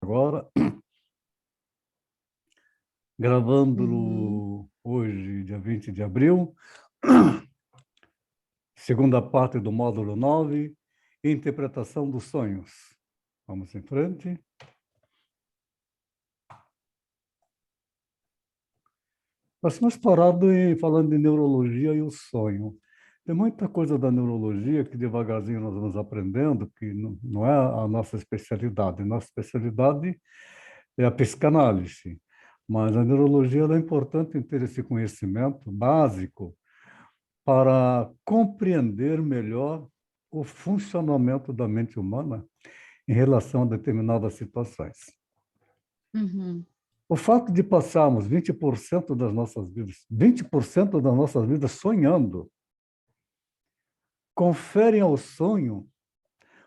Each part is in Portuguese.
agora, gravando hoje, dia 20 de abril, segunda parte do módulo 9, interpretação dos sonhos. Vamos em frente. Nós tínhamos parado falando de neurologia e o sonho. Tem muita coisa da neurologia que devagarzinho nós vamos aprendendo, que não é a nossa especialidade. Nossa especialidade é a psicanálise. Mas a neurologia é importante em ter esse conhecimento básico para compreender melhor o funcionamento da mente humana em relação a determinadas situações. Uhum. O fato de passarmos 20% das nossas vidas sonhando, conferem ao sonho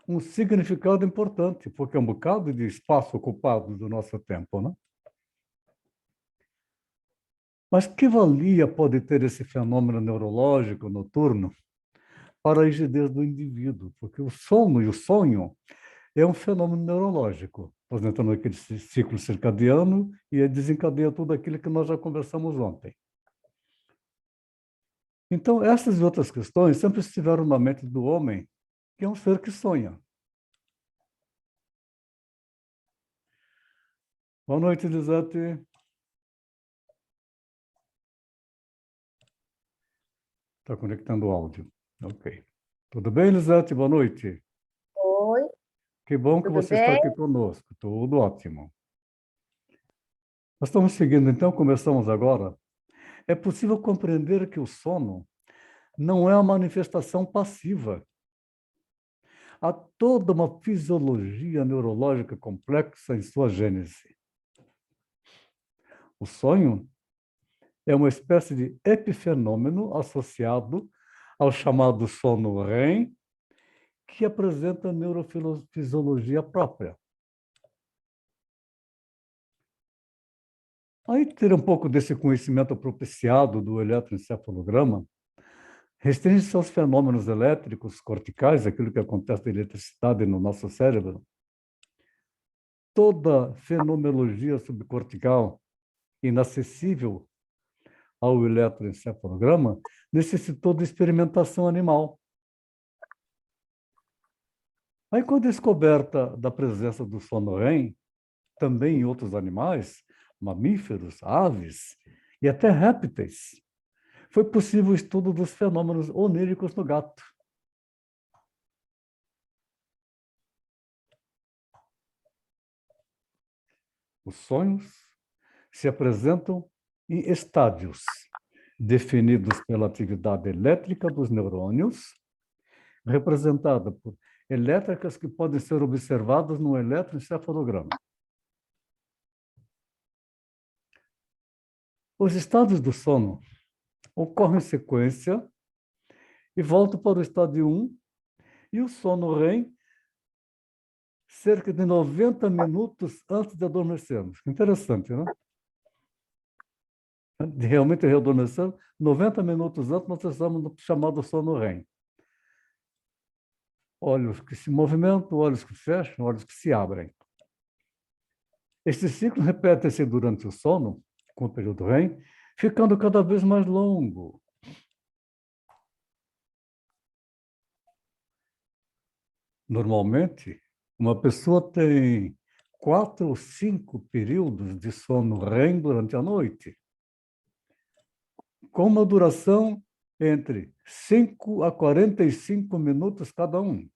um significado importante, porque é um bocado de espaço ocupado do nosso tempo, né? Mas que valia pode ter esse fenômeno neurológico noturno para a rigidez do indivíduo? Porque o sono e o sonho é um fenômeno neurológico. Nós entramos naquele ciclo circadiano e desencadeia tudo aquilo que nós já conversamos ontem. Então, essas e outras questões sempre estiveram na mente do homem, que é um ser que sonha. Boa noite, Elisete. Está conectando o áudio. Ok. Tudo bem, Elisete? Boa noite. Oi, Que bom que tudo você está bem? aqui conosco. Tudo ótimo. Nós estamos seguindo, então, começamos agora. É possível compreender que o sono não é uma manifestação passiva. Há toda uma fisiologia neurológica complexa em sua gênese. O sonho é uma espécie de epifenômeno associado ao chamado sono REM, que apresenta neurofisiologia própria. Aí, ter um pouco desse conhecimento propiciado do eletroencefalograma restringe-se aos fenômenos elétricos corticais, aquilo que acontece na eletricidade no nosso cérebro. Toda fenomenologia subcortical inacessível ao eletroencefalograma necessitou de experimentação animal. Aí, com a descoberta da presença do sono REM, também em outros animais, mamíferos, aves e até répteis, foi possível o estudo dos fenômenos oníricos no gato. Os sonhos se apresentam em estádios, definidos pela atividade elétrica dos neurônios, representada por elétricas que podem ser observadas no eletroencefalograma. Os estados do sono ocorrem em sequência e voltam para o estádio 1 e o sono REM cerca de 90 minutos antes de adormecermos. Interessante, né? Realmente adormecendo, 90 minutos antes nós estamos no chamado sono REM. Olhos que se movimentam, olhos que fecham, olhos que se abrem. Este ciclo repete-se durante o sono, com o período REM, ficando cada vez mais longo. Normalmente, uma pessoa tem 4 ou 5 períodos de sono REM durante a noite, com uma duração entre 5 a 45 minutos cada um.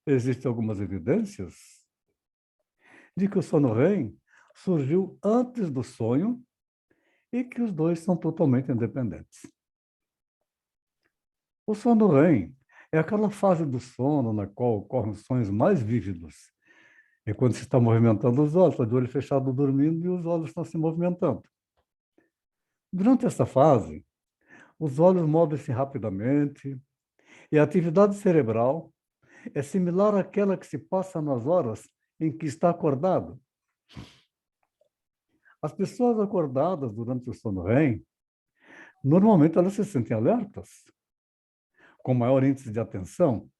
Existem algumas evidências de que o sono REM surgiu antes do sonho e que os dois são totalmente independentes. O sono REM é aquela fase do sono na qual ocorrem os sonhos mais vívidos. É quando se está movimentando os olhos, está de olho fechado dormindo e os olhos estão se movimentando. Durante essa fase, os olhos movem-se rapidamente e a atividade cerebral é similar àquela que se passa nas horas em que está acordado. As pessoas acordadas durante o sono REM, normalmente elas se sentem alertas, com maior índice de atenção,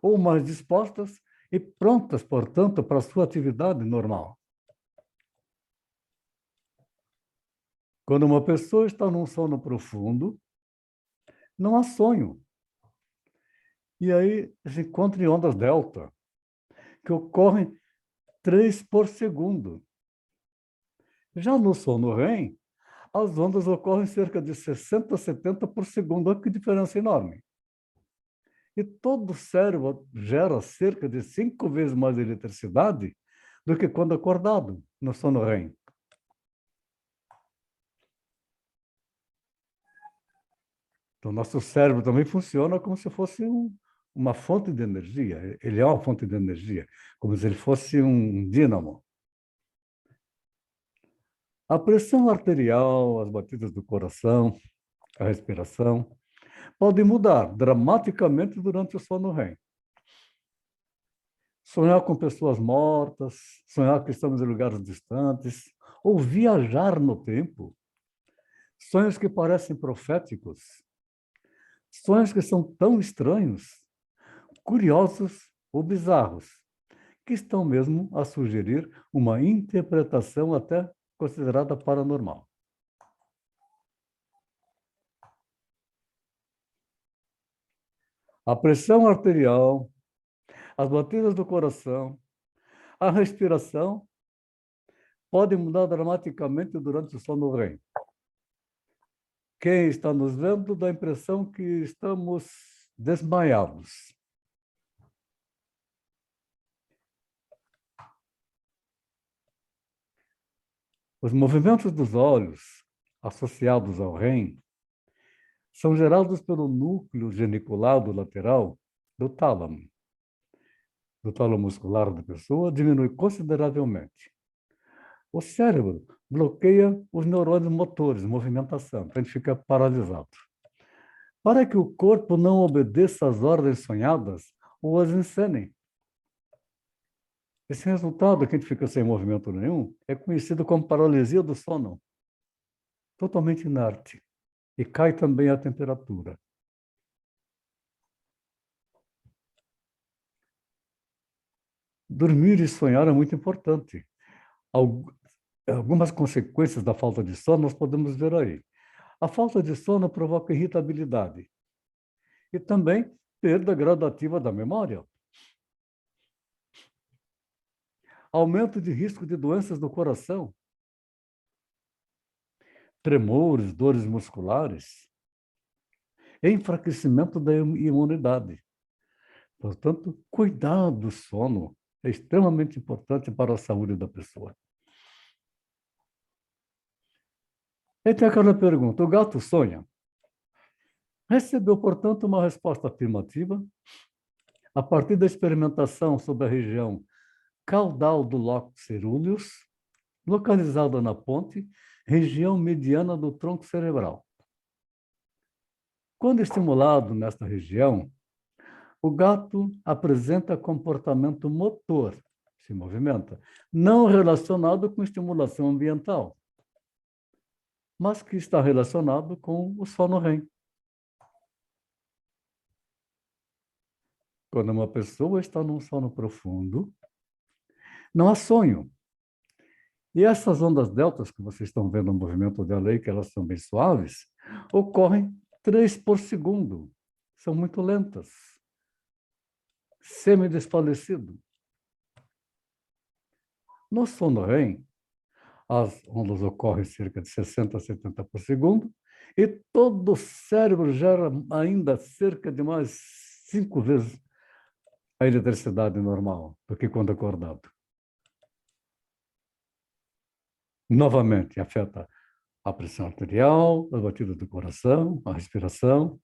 ou mais dispostas e prontas, portanto, para a sua atividade normal. Quando uma pessoa está num sono profundo, não há sonho. E aí se encontra em ondas delta, que ocorrem 3 por segundo. Já no sono REM, as ondas ocorrem cerca de 60 a 70 por segundo. Olha que diferença enorme. E todo o cérebro gera cerca de 5 vezes mais eletricidade do que quando acordado, no sono REM. Então, nosso cérebro também funciona como se fosse uma fonte de energia. Ele é uma fonte de energia, como se ele fosse um dínamo. A pressão arterial, as batidas do coração, a respiração, podem mudar dramaticamente durante o sono REM. Sonhar com pessoas mortas, sonhar que estamos em lugares distantes, ou viajar no tempo. Sonhos que parecem proféticos. Sonhos que são tão estranhos, curiosos ou bizarros, que estão mesmo a sugerir uma interpretação até considerada paranormal. A pressão arterial, as batidas do coração, a respiração podem mudar dramaticamente durante o sono REM. Quem está nos vendo dá a impressão que estamos desmaiados. Os movimentos dos olhos associados ao REM são gerados pelo núcleo geniculado lateral do tálamo. Do tálamo muscular da pessoa diminui consideravelmente. O cérebro bloqueia os neurônios motores, movimentação, então ele fica paralisado. Para que o corpo não obedeça às ordens sonhadas ou as encenem. Esse resultado, que a gente fica sem movimento nenhum, é conhecido como paralisia do sono. Totalmente inerte. E cai também a temperatura. Dormir e sonhar é muito importante. Algumas consequências da falta de sono nós podemos ver aí. A falta de sono provoca irritabilidade e também perda gradativa da memória. Aumento de risco de doenças do coração, tremores, dores musculares, enfraquecimento da imunidade. Portanto, cuidar do sono é extremamente importante para a saúde da pessoa. E tem aquela pergunta: o gato sonha? Recebeu, portanto, uma resposta afirmativa a partir da experimentação sobre a região caudal do lóculo cerúleus, localizada na ponte, região mediana do tronco cerebral. Quando estimulado nesta região, o gato apresenta comportamento motor, se movimenta, não relacionado com estimulação ambiental, mas que está relacionado com o sono REM. Quando uma pessoa está num sono profundo, não há sonho. E essas ondas deltas que vocês estão vendo o movimento dela aí, que elas são bem suaves, ocorrem 3 por segundo. São muito lentas. Semi-desfalecido. No sono REM, as ondas ocorrem cerca de 60 a 70 por segundo, e todo o cérebro gera ainda cerca de mais 5 vezes a eletricidade normal do que quando acordado. Novamente, afeta a pressão arterial, as batidas do coração, a respiração,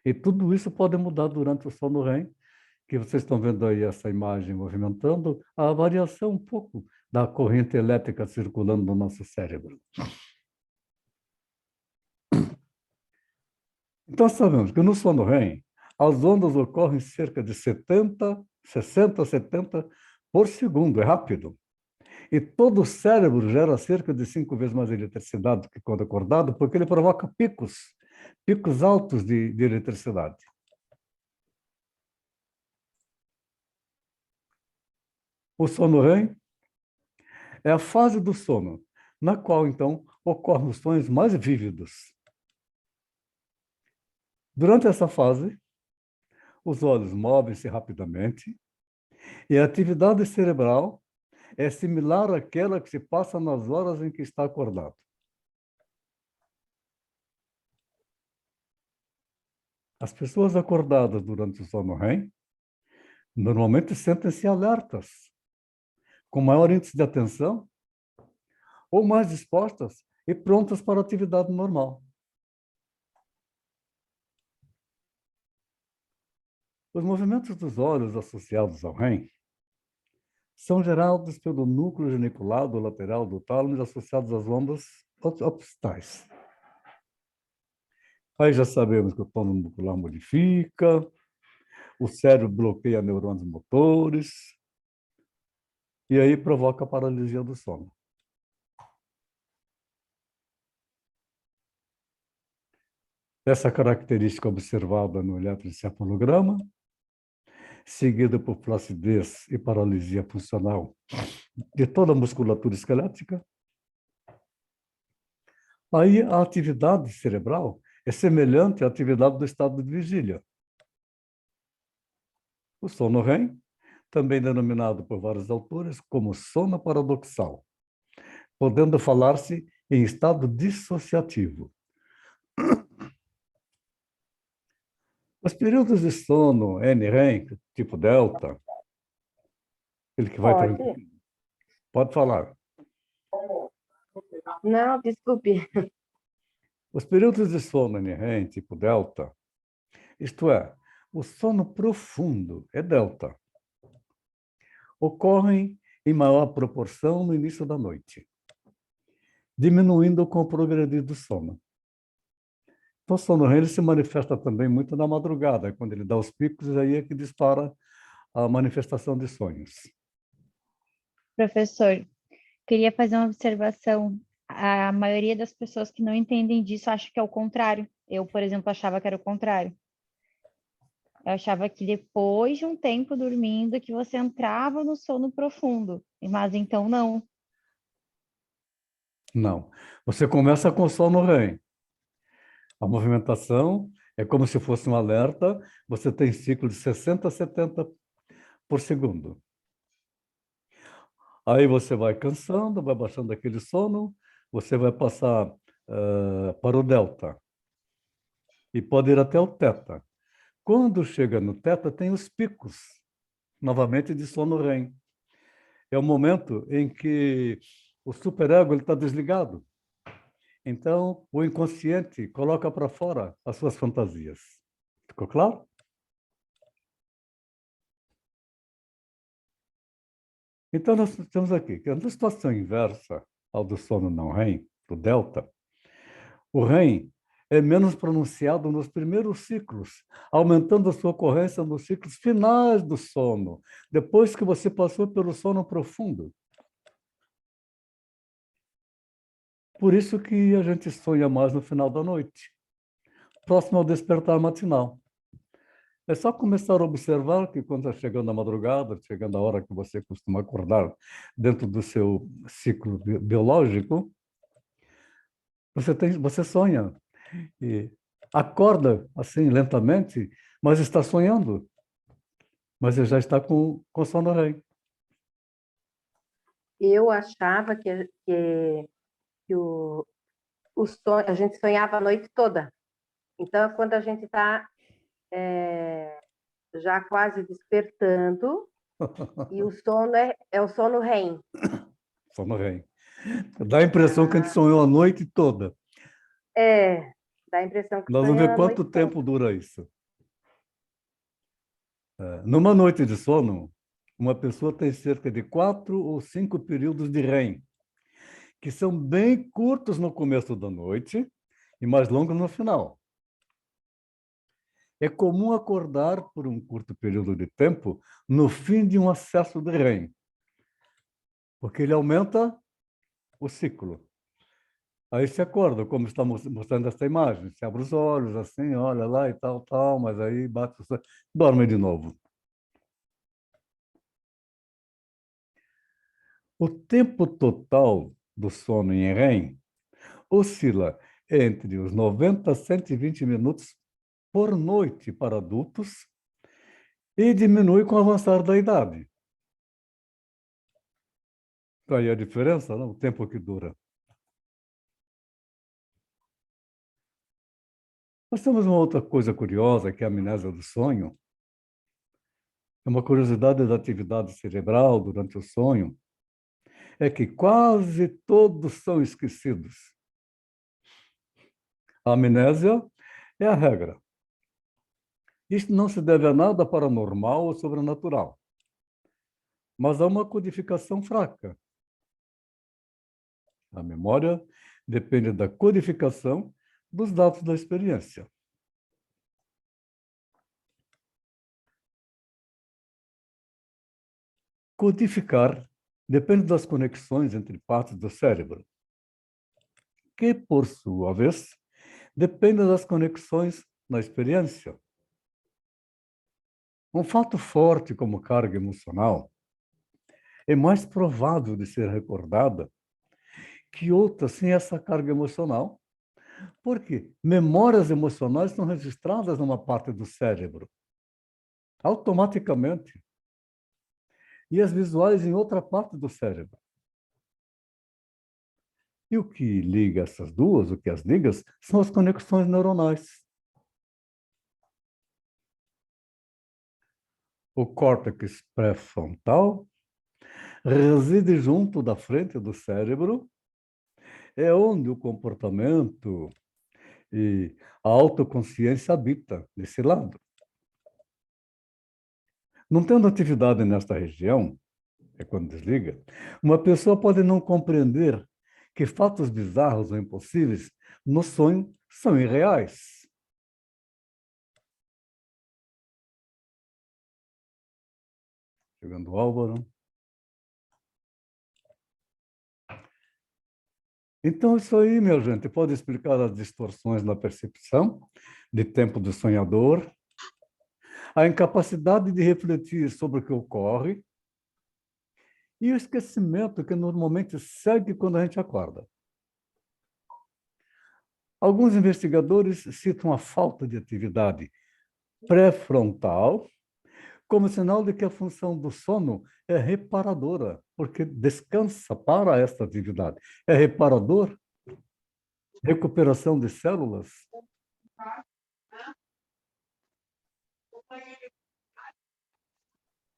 e tudo isso pode mudar durante o sono REM, que vocês estão vendo aí essa imagem movimentando, a variação um pouco da corrente elétrica circulando no nosso cérebro. Então, sabemos que no sono REM, as ondas ocorrem cerca de 60 a 70 por segundo, é rápido. E todo o cérebro gera cerca de 5 vezes mais eletricidade do que quando acordado, porque ele provoca picos altos de eletricidade. O sono REM é a fase do sono, na qual, então, ocorrem os sonhos mais vívidos. Durante essa fase, os olhos movem-se rapidamente e a atividade cerebral é similar àquela que se passa nas horas em que está acordado. As pessoas acordadas durante o sono REM normalmente sentem-se alertas, com maior índice de atenção ou mais dispostas e prontas para a atividade normal. Os movimentos dos olhos associados ao REM são gerados pelo núcleo geniculado lateral do tálamo associados às ondas occipitais. Aí já sabemos que o tônus muscular modifica, o cérebro bloqueia neurônios motores, e aí provoca a paralisia do sono. Essa característica observada no eletroencefalograma, seguida por flacidez e paralisia funcional de toda a musculatura esquelética. Aí a atividade cerebral é semelhante à atividade do estado de vigília. O sono REM, também denominado por vários autores como sono paradoxal, podendo falar-se em estado dissociativo. Os períodos de sono NREM, tipo delta, ele que vai... Pode falar. Não, desculpe. Os períodos de sono NREM, tipo delta, isto é, o sono profundo é delta, ocorrem em maior proporção no início da noite, diminuindo com o progredir do sono. Então, o sono REM se manifesta também muito na madrugada, quando ele dá os picos, aí é que dispara a manifestação de sonhos. Professor, queria fazer uma observação. A maioria das pessoas que não entendem disso acha que é o contrário. Eu, por exemplo, achava que era o contrário. Eu achava que depois de um tempo dormindo que você entrava no sono profundo, mas então não. Não. Você começa com sono REM. A movimentação é como se fosse um alerta, você tem ciclo de 60 a 70 por segundo. Aí você vai cansando, vai baixando aquele sono, você vai passar para o delta. E pode ir até o teta. Quando chega no teta, tem os picos, novamente de sono REM. É o momento em que o superego está desligado. Então, o inconsciente coloca para fora as suas fantasias. Ficou claro? Então, nós temos aqui que na situação inversa ao do sono não REM, do delta, o REM é menos pronunciado nos primeiros ciclos, aumentando a sua ocorrência nos ciclos finais do sono, depois que você passou pelo sono profundo. Por isso que a gente sonha mais no final da noite, próximo ao despertar matinal. É só começar a observar que quando está chegando a madrugada, chegando a hora que você costuma acordar dentro do seu ciclo biológico, você sonha e acorda assim lentamente, mas está sonhando, mas já está com sono REM. Eu achava que a gente sonhava a noite toda. Então, quando a gente está já quase despertando, e o sono é o sono REM. Sono REM. Dá a impressão que a gente sonhou a noite toda. Dá a impressão que Nós vamos ver sonha a quanto noite tempo toda. dura isso. Numa noite de sono, uma pessoa tem cerca de 4 ou 5 períodos de REM, que são bem curtos no começo da noite e mais longos no final. É comum acordar por um curto período de tempo no fim de um acesso de REM, porque ele aumenta o ciclo. Aí você acorda, como está mostrando essa imagem. Você abre os olhos, assim, olha lá e tal, tal, mas aí bate o sono, dorme de novo. O tempo total do sono em REM oscila entre os 90 a 120 minutos por noite para adultos e diminui com o avançar da idade. Tá aí a diferença, não? O tempo que dura. Nós temos uma outra coisa curiosa, que é a amnésia do sonho. É uma curiosidade da atividade cerebral durante o sonho, é que quase todos são esquecidos. A amnésia é a regra. Isto não se deve a nada paranormal ou sobrenatural, mas a uma codificação fraca. A memória depende da codificação dos dados da experiência. Codificar depende das conexões entre partes do cérebro, que, por sua vez, dependem das conexões na experiência. Um fato forte como carga emocional é mais provável de ser recordada que outra sem essa carga emocional, porque memórias emocionais são registradas numa parte do cérebro, automaticamente, e as visuais em outra parte do cérebro. E o que liga essas duas, o que as liga, são as conexões neuronais. O córtex pré-frontal reside junto da frente do cérebro, é onde o comportamento e a autoconsciência habita, desse lado. Não tendo atividade nesta região, é quando desliga, uma pessoa pode não compreender que fatos bizarros ou impossíveis no sonho são irreais. Chegando o Álvaro. Então, isso aí, minha gente, pode explicar as distorções na percepção de tempo do sonhador, a incapacidade de refletir sobre o que ocorre e o esquecimento que normalmente segue quando a gente acorda. Alguns investigadores citam a falta de atividade pré-frontal como sinal de que a função do sono é reparadora, porque descansa para esta atividade. É reparador, recuperação de células.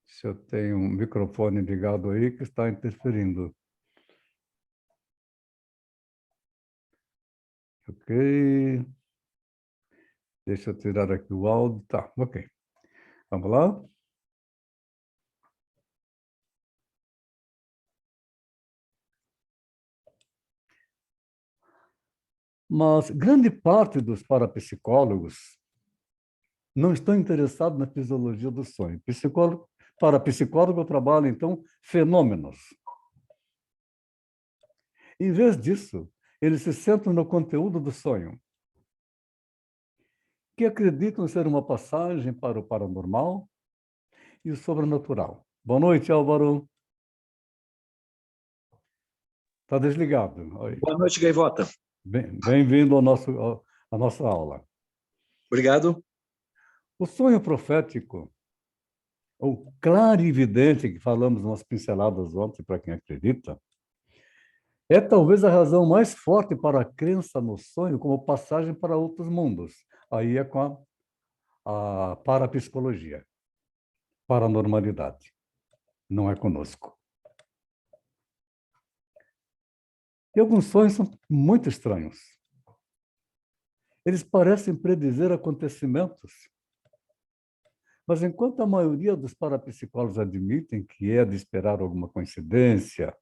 Se eu tenho um microfone ligado aí que está interferindo. Ok. Deixa eu tirar aqui o áudio. Tá, ok. Vamos lá? Mas grande parte dos parapsicólogos não estão interessados na fisiologia do sonho. Parapsicólogo trabalha, então, fenômenos. Em vez disso, eles se centram no conteúdo do sonho, que acreditam ser uma passagem para o paranormal e o sobrenatural. Boa noite, Álvaro. Está desligado. Oi. Boa noite, Gaivota. Bem-vindo à nossa aula. Obrigado. O sonho profético, ou clarividente, que falamos umas pinceladas ontem, para quem acredita, é talvez a razão mais forte para a crença no sonho como passagem para outros mundos. Aí é com a parapsicologia, paranormalidade. Não é conosco. E alguns sonhos são muito estranhos. Eles parecem predizer acontecimentos. Mas enquanto a maioria dos parapsicólogos admitem que é de esperar alguma coincidência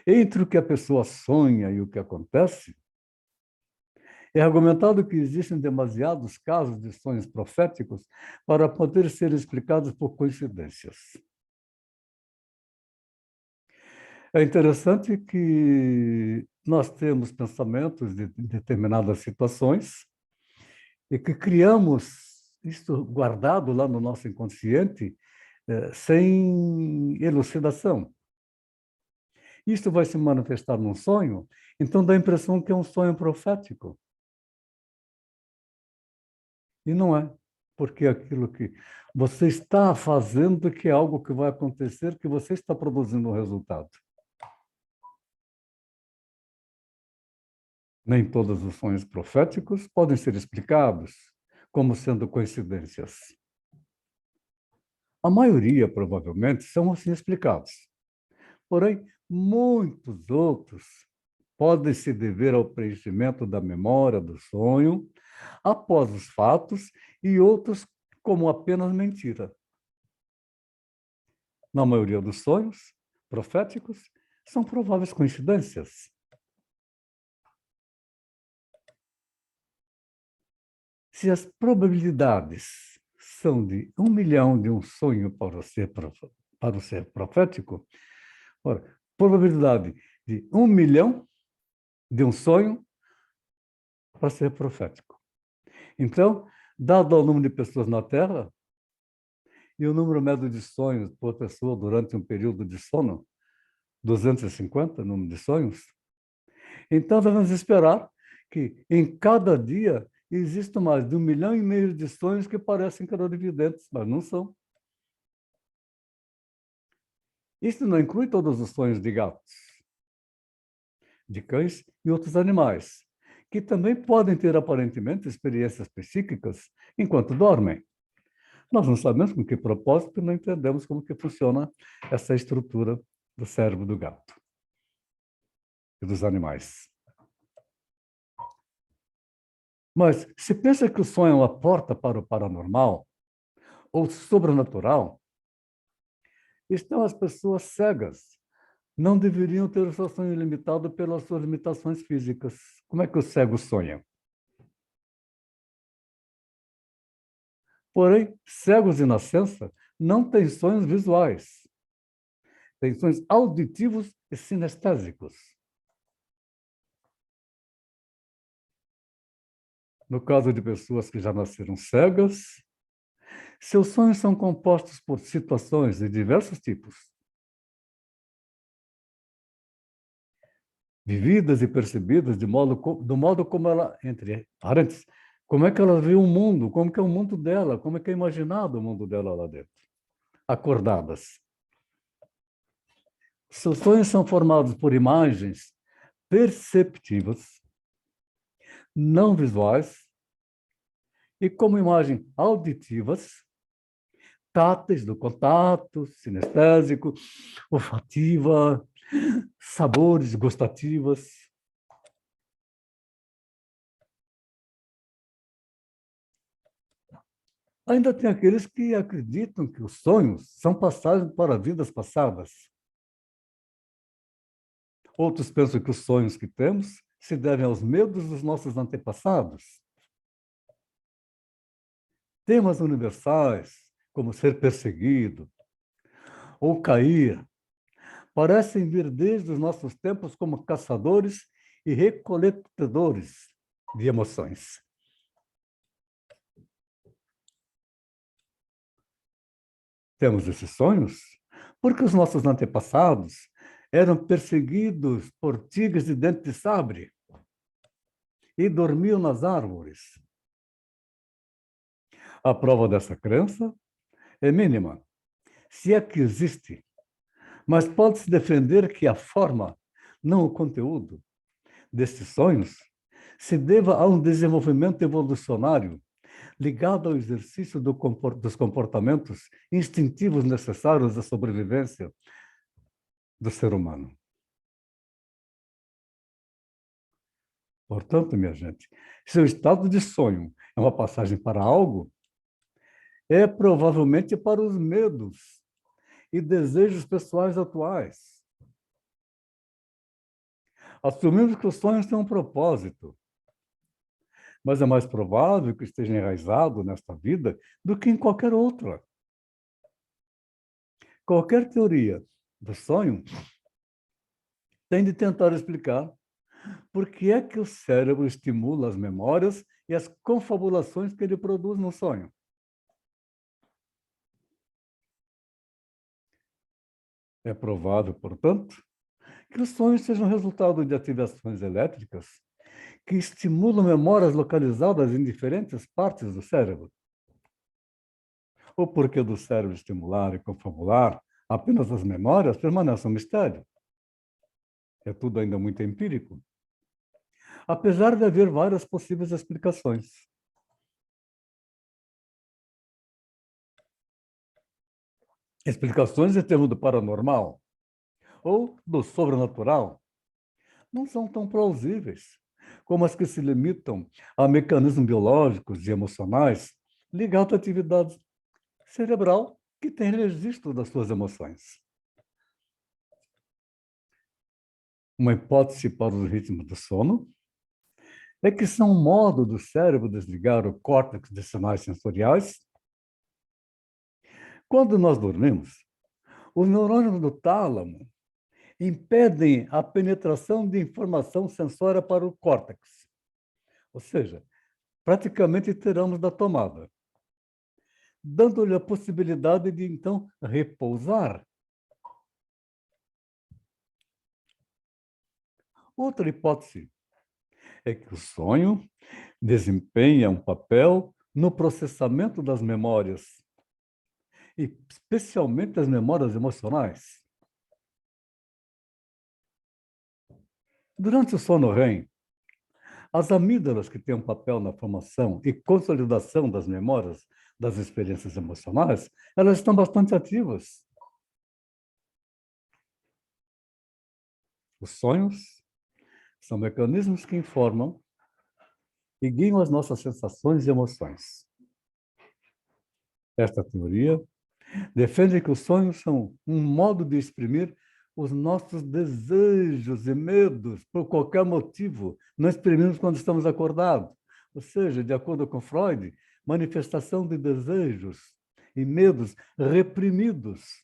entre o que a pessoa sonha e o que acontece, é argumentado que existem demasiados casos de sonhos proféticos para poder ser explicados por coincidências. É interessante que nós temos pensamentos de determinadas situações e que criamos isso guardado lá no nosso inconsciente sem elucidação. Isso vai se manifestar num sonho, então dá a impressão que é um sonho profético. E não é, porque é aquilo que você está fazendo, que é algo que vai acontecer, que você está produzindo um resultado. Nem todos os sonhos proféticos podem ser explicados como sendo coincidências. A maioria, provavelmente, são assim explicados. Porém, muitos outros podem se dever ao preenchimento da memória do sonho após os fatos e outros como apenas mentira. Na maioria dos sonhos proféticos, são prováveis coincidências. Se as probabilidades são de 1 milhão de um sonho para ser profético, ora, probabilidade de 1 milhão de um sonho para ser profético. Então, dado o número de pessoas na Terra e o número médio de sonhos por pessoa durante um período de sono, 250 número de sonhos, então devemos esperar que em cada dia existam mais de 1,5 milhão de sonhos que parecem clarividentes, mas não são. Isso não inclui todos os sonhos de gatos, de cães e outros animais, que também podem ter aparentemente experiências psíquicas enquanto dormem. Nós não sabemos com que propósito e não entendemos como que funciona essa estrutura do cérebro do gato e dos animais. Mas se pensa que o sonho é uma porta para o paranormal ou sobrenatural, estão as pessoas cegas. Não deveriam ter o seu sonho limitado pelas suas limitações físicas. Como é que o cego sonha? Porém, cegos de nascença não têm sonhos visuais. Têm sonhos auditivos e sinestésicos. No caso de pessoas que já nasceram cegas, seus sonhos são compostos por situações de diversos tipos, vividas e percebidas do modo como ela, entre parênteses, como é que ela vê o mundo, como que é o mundo dela, como é que é imaginado o mundo dela lá dentro. Acordadas. Seus sonhos são formados por imagens perceptivas, não visuais, e como imagem auditivas, táteis do contato, sinestésico, olfativa, sabores, gustativas. Ainda tem aqueles que acreditam que os sonhos são passagens para vidas passadas. Outros pensam que os sonhos que temos se devem aos medos dos nossos antepassados. Temas universais, como ser perseguido ou cair, parecem vir desde os nossos tempos como caçadores e recoletadores de emoções. Temos esses sonhos porque os nossos antepassados eram perseguidos por tigres de dente de sabre e dormiam nas árvores. A prova dessa crença é mínima, se é que existe, mas pode-se defender que a forma, não o conteúdo, destes sonhos se deva a um desenvolvimento evolucionário ligado ao exercício dos comportamentos instintivos necessários à sobrevivência do ser humano. Portanto, minha gente, se o estado de sonho é uma passagem para algo, é provavelmente para os medos e desejos pessoais atuais. Assumimos que os sonhos têm um propósito, mas é mais provável que esteja enraizado nesta vida do que em qualquer outra. Qualquer teoria do sonho tem de tentar explicar por que é que o cérebro estimula as memórias e as confabulações que ele produz no sonho. É provável, portanto, que os sonhos sejam resultado de ativações elétricas que estimulam memórias localizadas em diferentes partes do cérebro. O porquê do cérebro estimular e confabular apenas as memórias permanece um mistério. É tudo ainda muito empírico. Apesar de haver várias possíveis explicações. Explicações em termos do paranormal ou do sobrenatural não são tão plausíveis como as que se limitam a mecanismos biológicos e emocionais ligados à atividade cerebral que tem registro das suas emoções. Uma hipótese para os ritmos do sono é que são um modo do cérebro desligar o córtex de sinais sensoriais. Quando nós dormimos, os neurônios do tálamo impedem a penetração de informação sensória para o córtex. Ou seja, praticamente tiramos da tomada, dando-lhe a possibilidade de, então, repousar. Outra hipótese é que o sonho desempenha um papel no processamento das memórias, e especialmente as memórias emocionais. Durante o sono REM, as amígdalas, que têm um papel na formação e consolidação das memórias das experiências emocionais, elas estão bastante ativas. Os sonhos são mecanismos que informam e guiam as nossas sensações e emoções. Esta teoria defende que os sonhos são um modo de exprimir os nossos desejos e medos por qualquer motivo. Não exprimimos quando estamos acordados. Ou seja, de acordo com Freud, manifestação de desejos e medos reprimidos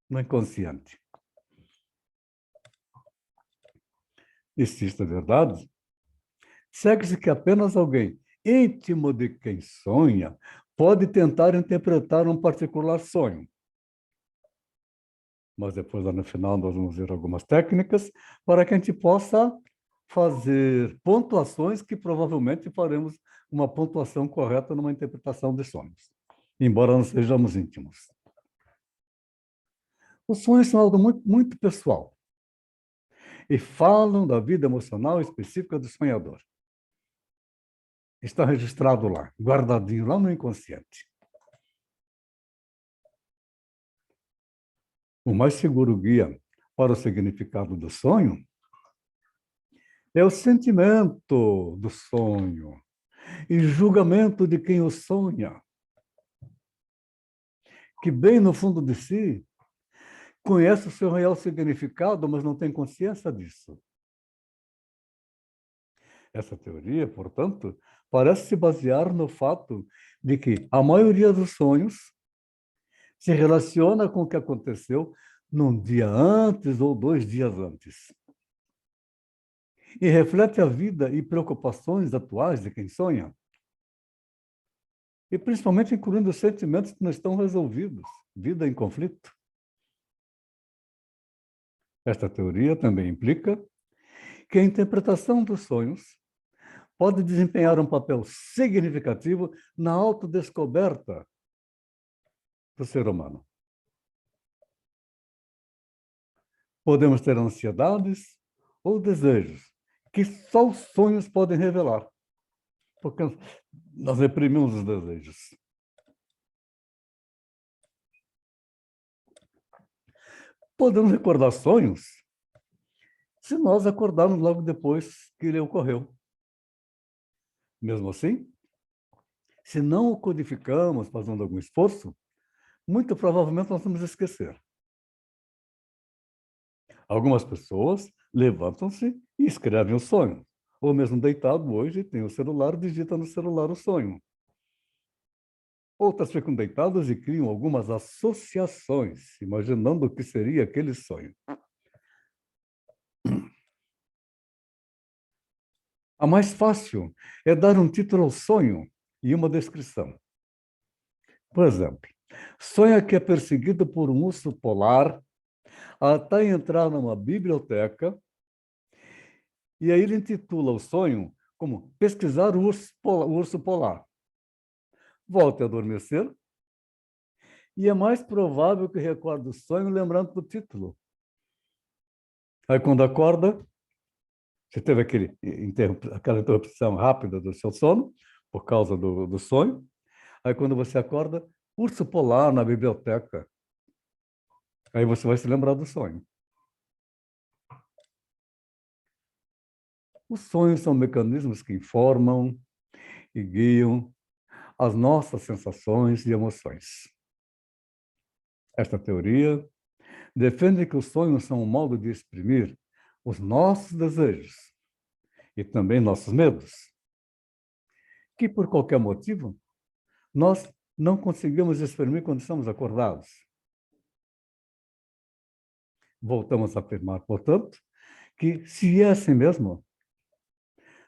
no inconsciente. E se isto é verdade, segue-se que apenas alguém íntimo de quem sonha pode tentar interpretar um particular sonho. Mas depois, lá no final, nós vamos ver algumas técnicas para que a gente possa fazer pontuações que provavelmente faremos uma pontuação correta numa interpretação de sonhos, embora não sejamos íntimos. Os sonhos são algo muito, muito pessoal e falam da vida emocional específica do sonhador. Está registrado lá, guardadinho lá no inconsciente. O mais seguro guia para o significado do sonho é o sentimento do sonho e julgamento de quem o sonha, que bem no fundo de si conhece o seu real significado, mas não tem consciência disso. Essa teoria, portanto, parece se basear no fato de que a maioria dos sonhos se relaciona com o que aconteceu num dia antes ou 2 dias antes. E reflete a vida e preocupações atuais de quem sonha. E principalmente incluindo os sentimentos que não estão resolvidos, vida em conflito. Esta teoria também implica que a interpretação dos sonhos pode desempenhar um papel significativo na autodescoberta do ser humano. Podemos ter ansiedades ou desejos que só os sonhos podem revelar, porque nós reprimimos os desejos. Podemos recordar sonhos se nós acordarmos logo depois que ele ocorreu. Mesmo assim, se não o codificamos fazendo algum esforço, muito provavelmente nós vamos esquecer. Algumas pessoas levantam-se e escrevem o sonho. Ou mesmo deitado hoje, tem o celular, digita no celular o sonho. Outras ficam deitadas e criam algumas associações, imaginando o que seria aquele sonho. A mais fácil é dar um título ao sonho e uma descrição. Por exemplo, sonha que é perseguido por um urso polar até entrar numa biblioteca, e aí ele intitula o sonho como pesquisar o urso polar. Volte a adormecer, e é mais provável que recorde o sonho lembrando do título. Aí, quando acorda, você teve aquela interrupção rápida do seu sono, por causa do sonho. Aí, quando você acorda, urso polar na biblioteca. Aí você vai se lembrar do sonho. Os sonhos são mecanismos que informam e guiam as nossas sensações e emoções. Esta teoria defende que os sonhos são um modo de exprimir os nossos desejos e também nossos medos, que por qualquer motivo nós não conseguimos exprimir quando estamos acordados. Voltamos a afirmar, portanto, que se é assim mesmo,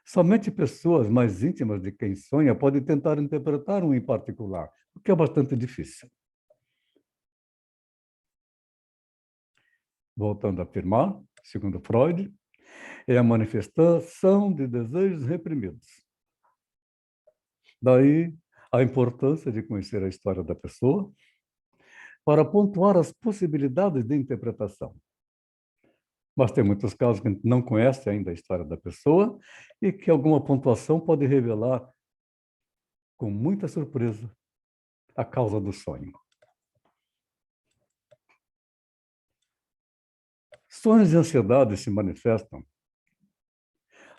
somente pessoas mais íntimas de quem sonha podem tentar interpretar um em particular, o que é bastante difícil. Voltando a afirmar, segundo Freud, é a manifestação de desejos reprimidos. Daí a importância de conhecer a história da pessoa para pontuar as possibilidades de interpretação. Mas tem muitos casos que a gente não conhece ainda a história da pessoa e que alguma pontuação pode revelar com muita surpresa a causa do sonho. Sonhos de ansiedade se manifestam.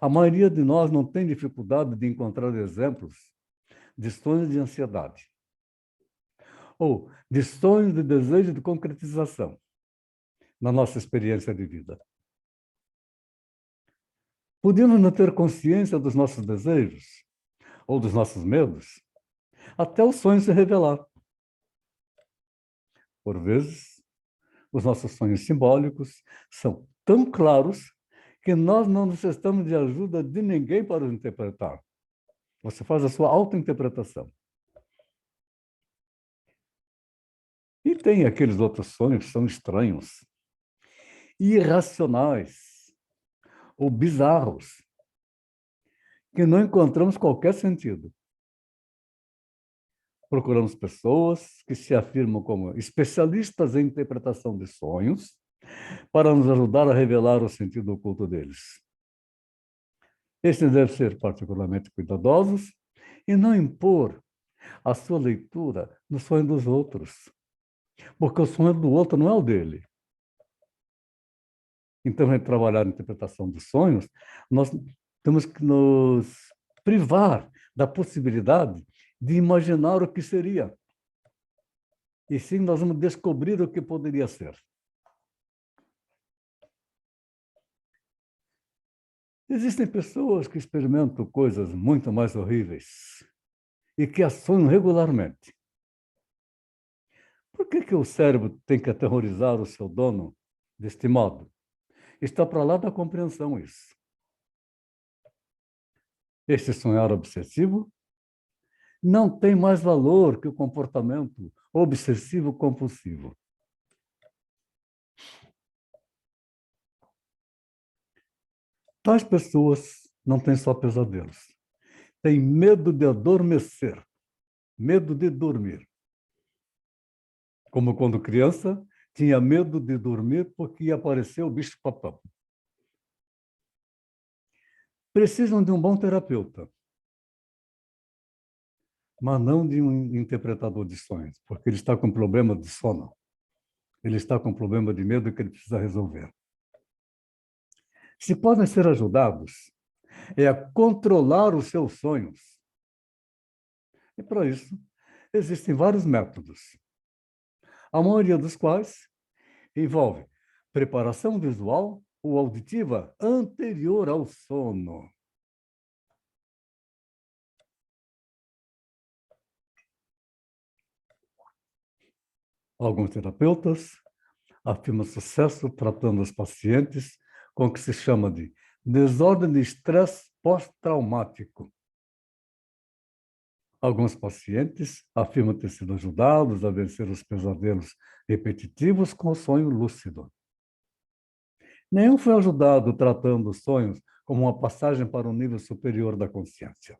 A maioria de nós não tem dificuldade de encontrar exemplos de sonhos de ansiedade ou de sonhos de desejo de concretização na nossa experiência de vida. Podemos não ter consciência dos nossos desejos ou dos nossos medos, até o sonho se revelar. Por vezes, os nossos sonhos simbólicos são tão claros que nós não necessitamos de ajuda de ninguém para os interpretar. Você faz a sua autointerpretação. E tem aqueles outros sonhos que são estranhos, irracionais ou bizarros, que não encontramos qualquer sentido. Procuramos pessoas que se afirmam como especialistas em interpretação de sonhos para nos ajudar a revelar o sentido oculto deles. Estes devem ser particularmente cuidadosos e não impor a sua leitura no sonho dos outros, porque o sonho do outro não é o dele. Então, em trabalhar a interpretação dos sonhos, nós temos que nos privar da possibilidade de imaginar o que seria. E sim, nós vamos descobrir o que poderia ser. Existem pessoas que experimentam coisas muito mais horríveis e que as sonham regularmente. Por que o cérebro tem que aterrorizar o seu dono deste modo? Está para lá da compreensão isso. Este sonhar obsessivo não tem mais valor que o comportamento obsessivo-compulsivo. Tais pessoas não têm só pesadelos, têm medo de adormecer, medo de dormir. Como quando criança, tinha medo de dormir porque ia aparecer o bicho-papão. Precisam de um bom terapeuta, mas não de um interpretador de sonhos, porque ele está com problema de sono. Ele está com problema de medo que ele precisa resolver. Se podem ser ajudados, é a controlar os seus sonhos. E para isso, existem vários métodos, a maioria dos quais envolve preparação visual ou auditiva anterior ao sono. Alguns terapeutas afirmam sucesso tratando os pacientes com o que se chama de desordem de estresse pós-traumático. Alguns pacientes afirmam ter sido ajudados a vencer os pesadelos repetitivos com o sonho lúcido. Nenhum foi ajudado tratando os sonhos como uma passagem para um nível superior da consciência.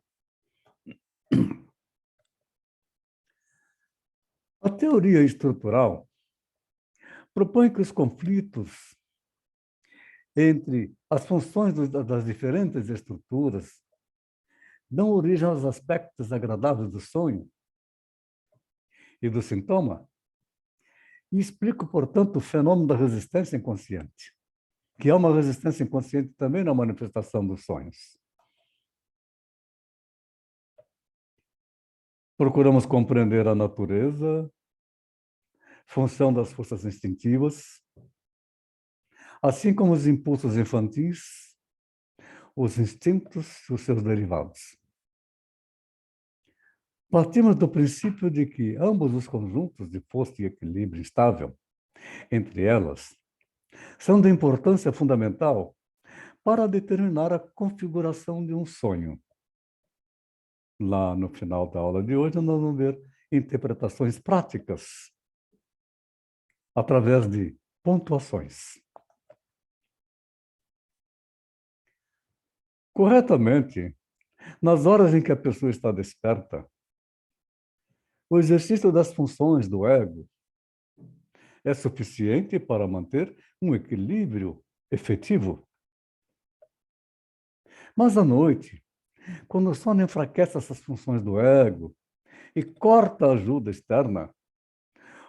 A teoria estrutural propõe que os conflitos entre as funções das diferentes estruturas dão origem aos aspectos agradáveis do sonho e do sintoma e explica, portanto, o fenômeno da resistência inconsciente, que é uma resistência inconsciente também na manifestação dos sonhos. Procuramos compreender a natureza, função das forças instintivas, assim como os impulsos infantis, os instintos e os seus derivados. Partimos do princípio de que ambos os conjuntos de força e equilíbrio estável, entre elas, são de importância fundamental para determinar a configuração de um sonho. Lá no final da aula de hoje, nós vamos ver interpretações práticas através de pontuações. Corretamente, nas horas em que a pessoa está desperta, o exercício das funções do ego é suficiente para manter um equilíbrio efetivo. Mas à noite, quando o sono enfraquece essas funções do ego e corta a ajuda externa,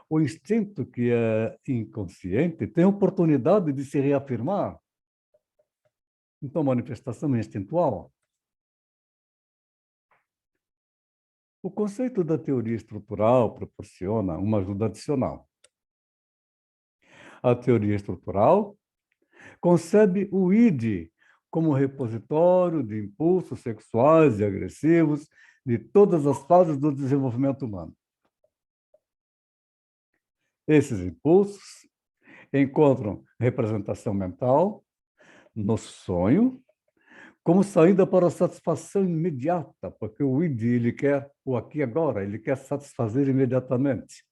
o instinto que é inconsciente tem oportunidade de se reafirmar. Então, manifestação instintual. O conceito da teoria estrutural proporciona uma ajuda adicional. A teoria estrutural concebe o id como repositório de impulsos sexuais e agressivos de todas as fases do desenvolvimento humano. Esses impulsos encontram representação mental no sonho como saída para a satisfação imediata, porque o id ele quer o aqui e agora, ele quer satisfazer imediatamente.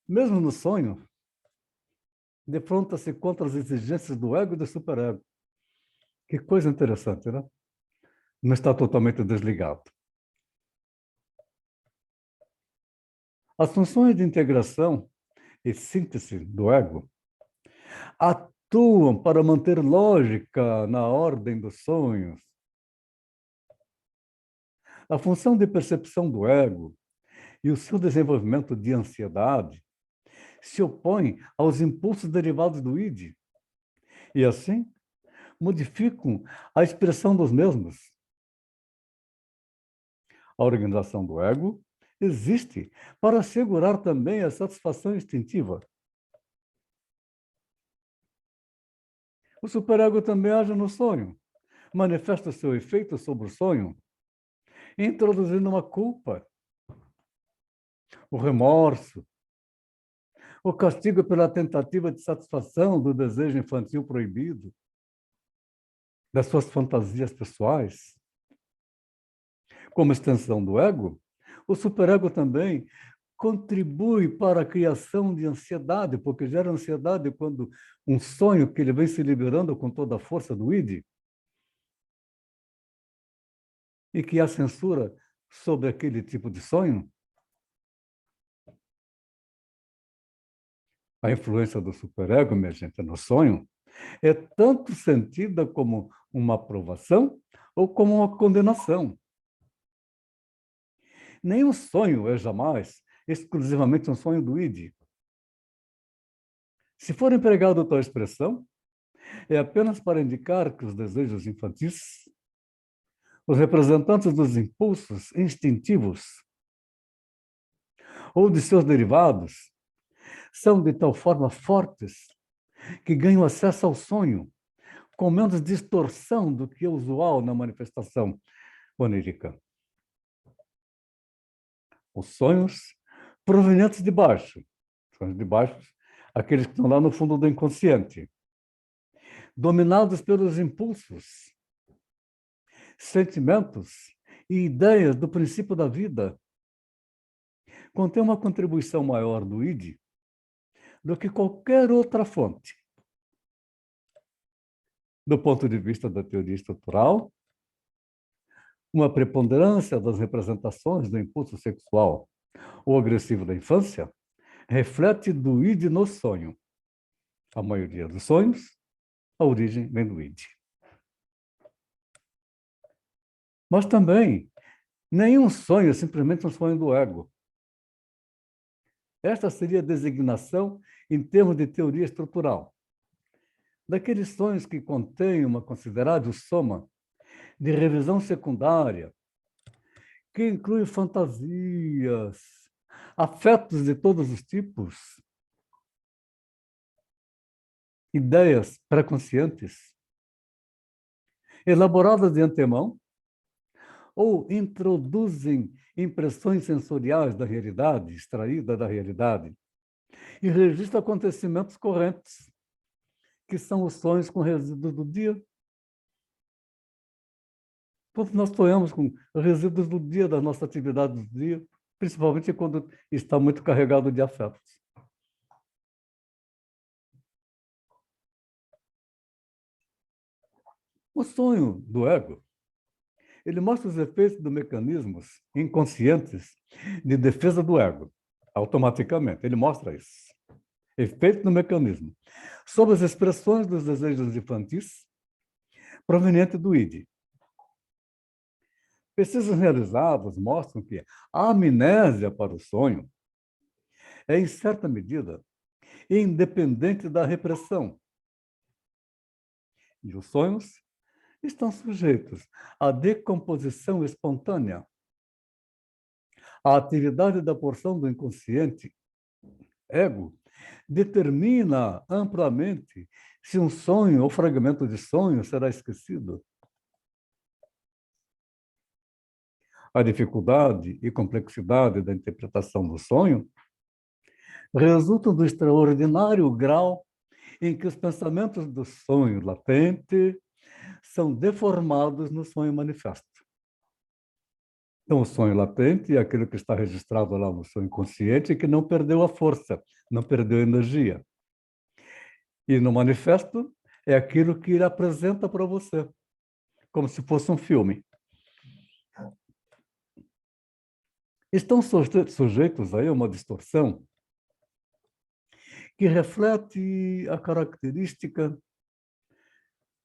Mesmo no sonho, defronta-se contra as exigências do ego e do superego. Que coisa interessante, né? Não está totalmente desligado. As funções de integração e síntese do ego atuam para manter lógica na ordem dos sonhos. A função de percepção do ego e o seu desenvolvimento de ansiedade se opõem aos impulsos derivados do id e, assim, modificam a expressão dos mesmos. A organização do ego existe para assegurar também a satisfação instintiva. O superego também age no sonho, manifesta seu efeito sobre o sonho, introduzindo uma culpa, o remorso, o castigo pela tentativa de satisfação do desejo infantil proibido, das suas fantasias pessoais. Como extensão do ego, o superego também contribui para a criação de ansiedade, porque gera ansiedade quando um sonho que ele vem se liberando com toda a força do id e que há censura sobre aquele tipo de sonho. A influência do superego, minha gente, no sonho, é tanto sentida como uma aprovação ou como uma condenação. Nenhum sonho é jamais exclusivamente um sonho do id. Se for empregado tal expressão, é apenas para indicar que os desejos infantis, os representantes dos impulsos instintivos ou de seus derivados, são de tal forma fortes que ganham acesso ao sonho com menos distorção do que é usual na manifestação onírica. Os sonhos provenientes de baixo, sonhos de baixo, aqueles que estão lá no fundo do inconsciente, dominados pelos impulsos, sentimentos e ideias do princípio da vida, contém uma contribuição maior do id do que qualquer outra fonte. do ponto de vista da teoria estrutural, uma preponderância das representações do impulso sexual ou agressivo da infância reflete do id no sonho. A maioria dos sonhos, a origem vem do id. Mas também, nenhum sonho é simplesmente um sonho do ego. Esta seria a designação em termos de teoria estrutural. Daqueles sonhos que contêm uma considerável soma de revisão secundária, que inclui fantasias, afetos de todos os tipos, ideias pré-conscientes, elaboradas de antemão, ou introduzem impressões sensoriais da realidade, extraída da realidade, e registram acontecimentos correntes, que são os sonhos com resíduos do dia. Todos nós sonhamos com resíduos do dia, das nossas atividades do dia, principalmente quando está muito carregado de afetos. O sonho do ego, ele mostra os efeitos dos mecanismos inconscientes de defesa do ego, automaticamente. Ele mostra isso. Efeito do mecanismo. Sobre as expressões dos desejos infantis provenientes do id. Pesquisas realizadas mostram que a amnésia para o sonho é, em certa medida, independente da repressão. E os sonhos estão sujeitos à decomposição espontânea. A atividade da porção do inconsciente, ego, determina amplamente se um sonho ou fragmento de sonho será esquecido. A dificuldade e complexidade da interpretação do sonho resultam do extraordinário grau em que os pensamentos do sonho latente são deformados no sonho manifesto. Então, o sonho latente é aquilo que está registrado lá no sonho inconsciente e que não perdeu a força, não perdeu a energia. E no manifesto é aquilo que ele apresenta para você, como se fosse um filme. Estão sujeitos aí a uma distorção que reflete a característica,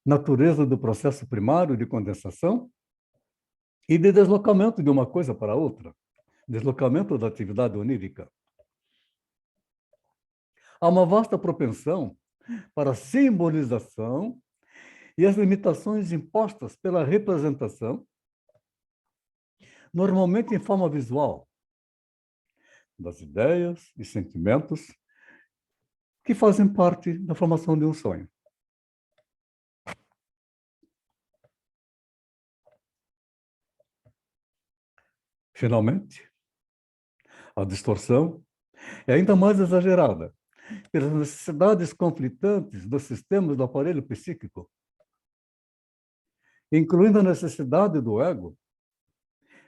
natureza do processo primário de condensação e de deslocamento de uma coisa para outra, deslocamento da atividade onírica. Há uma vasta propensão para a simbolização e as limitações impostas pela representação, normalmente em forma visual, das ideias e sentimentos que fazem parte da formação de um sonho. Finalmente, a distorção é ainda mais exagerada pelas necessidades conflitantes dos sistemas do aparelho psíquico, incluindo a necessidade do ego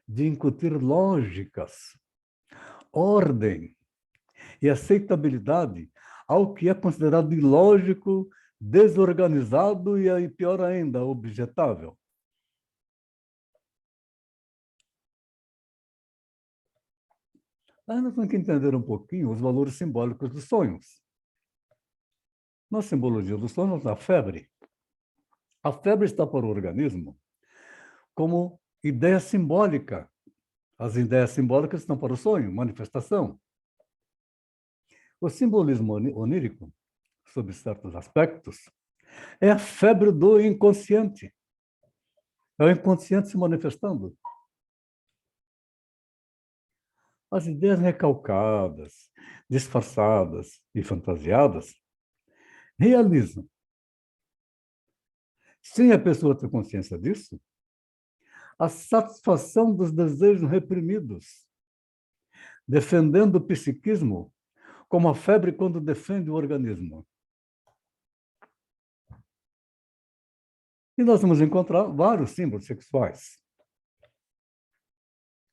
de incutir lógicas, ordem e aceitabilidade ao que é considerado ilógico, desorganizado e, pior ainda, objetável. Aí nós temos que entender um pouquinho os valores simbólicos dos sonhos. Na simbologia dos sonhos, a febre. A febre está para o organismo como ideia simbólica. As ideias simbólicas estão para o sonho, manifestação. O simbolismo onírico, sob certos aspectos, é a febre do inconsciente. É o inconsciente se manifestando. As ideias recalcadas, disfarçadas e fantasiadas realizam. Sem a pessoa ter consciência disso, a satisfação dos desejos reprimidos, defendendo o psiquismo como a febre quando defende o organismo. E nós vamos encontrar vários símbolos sexuais.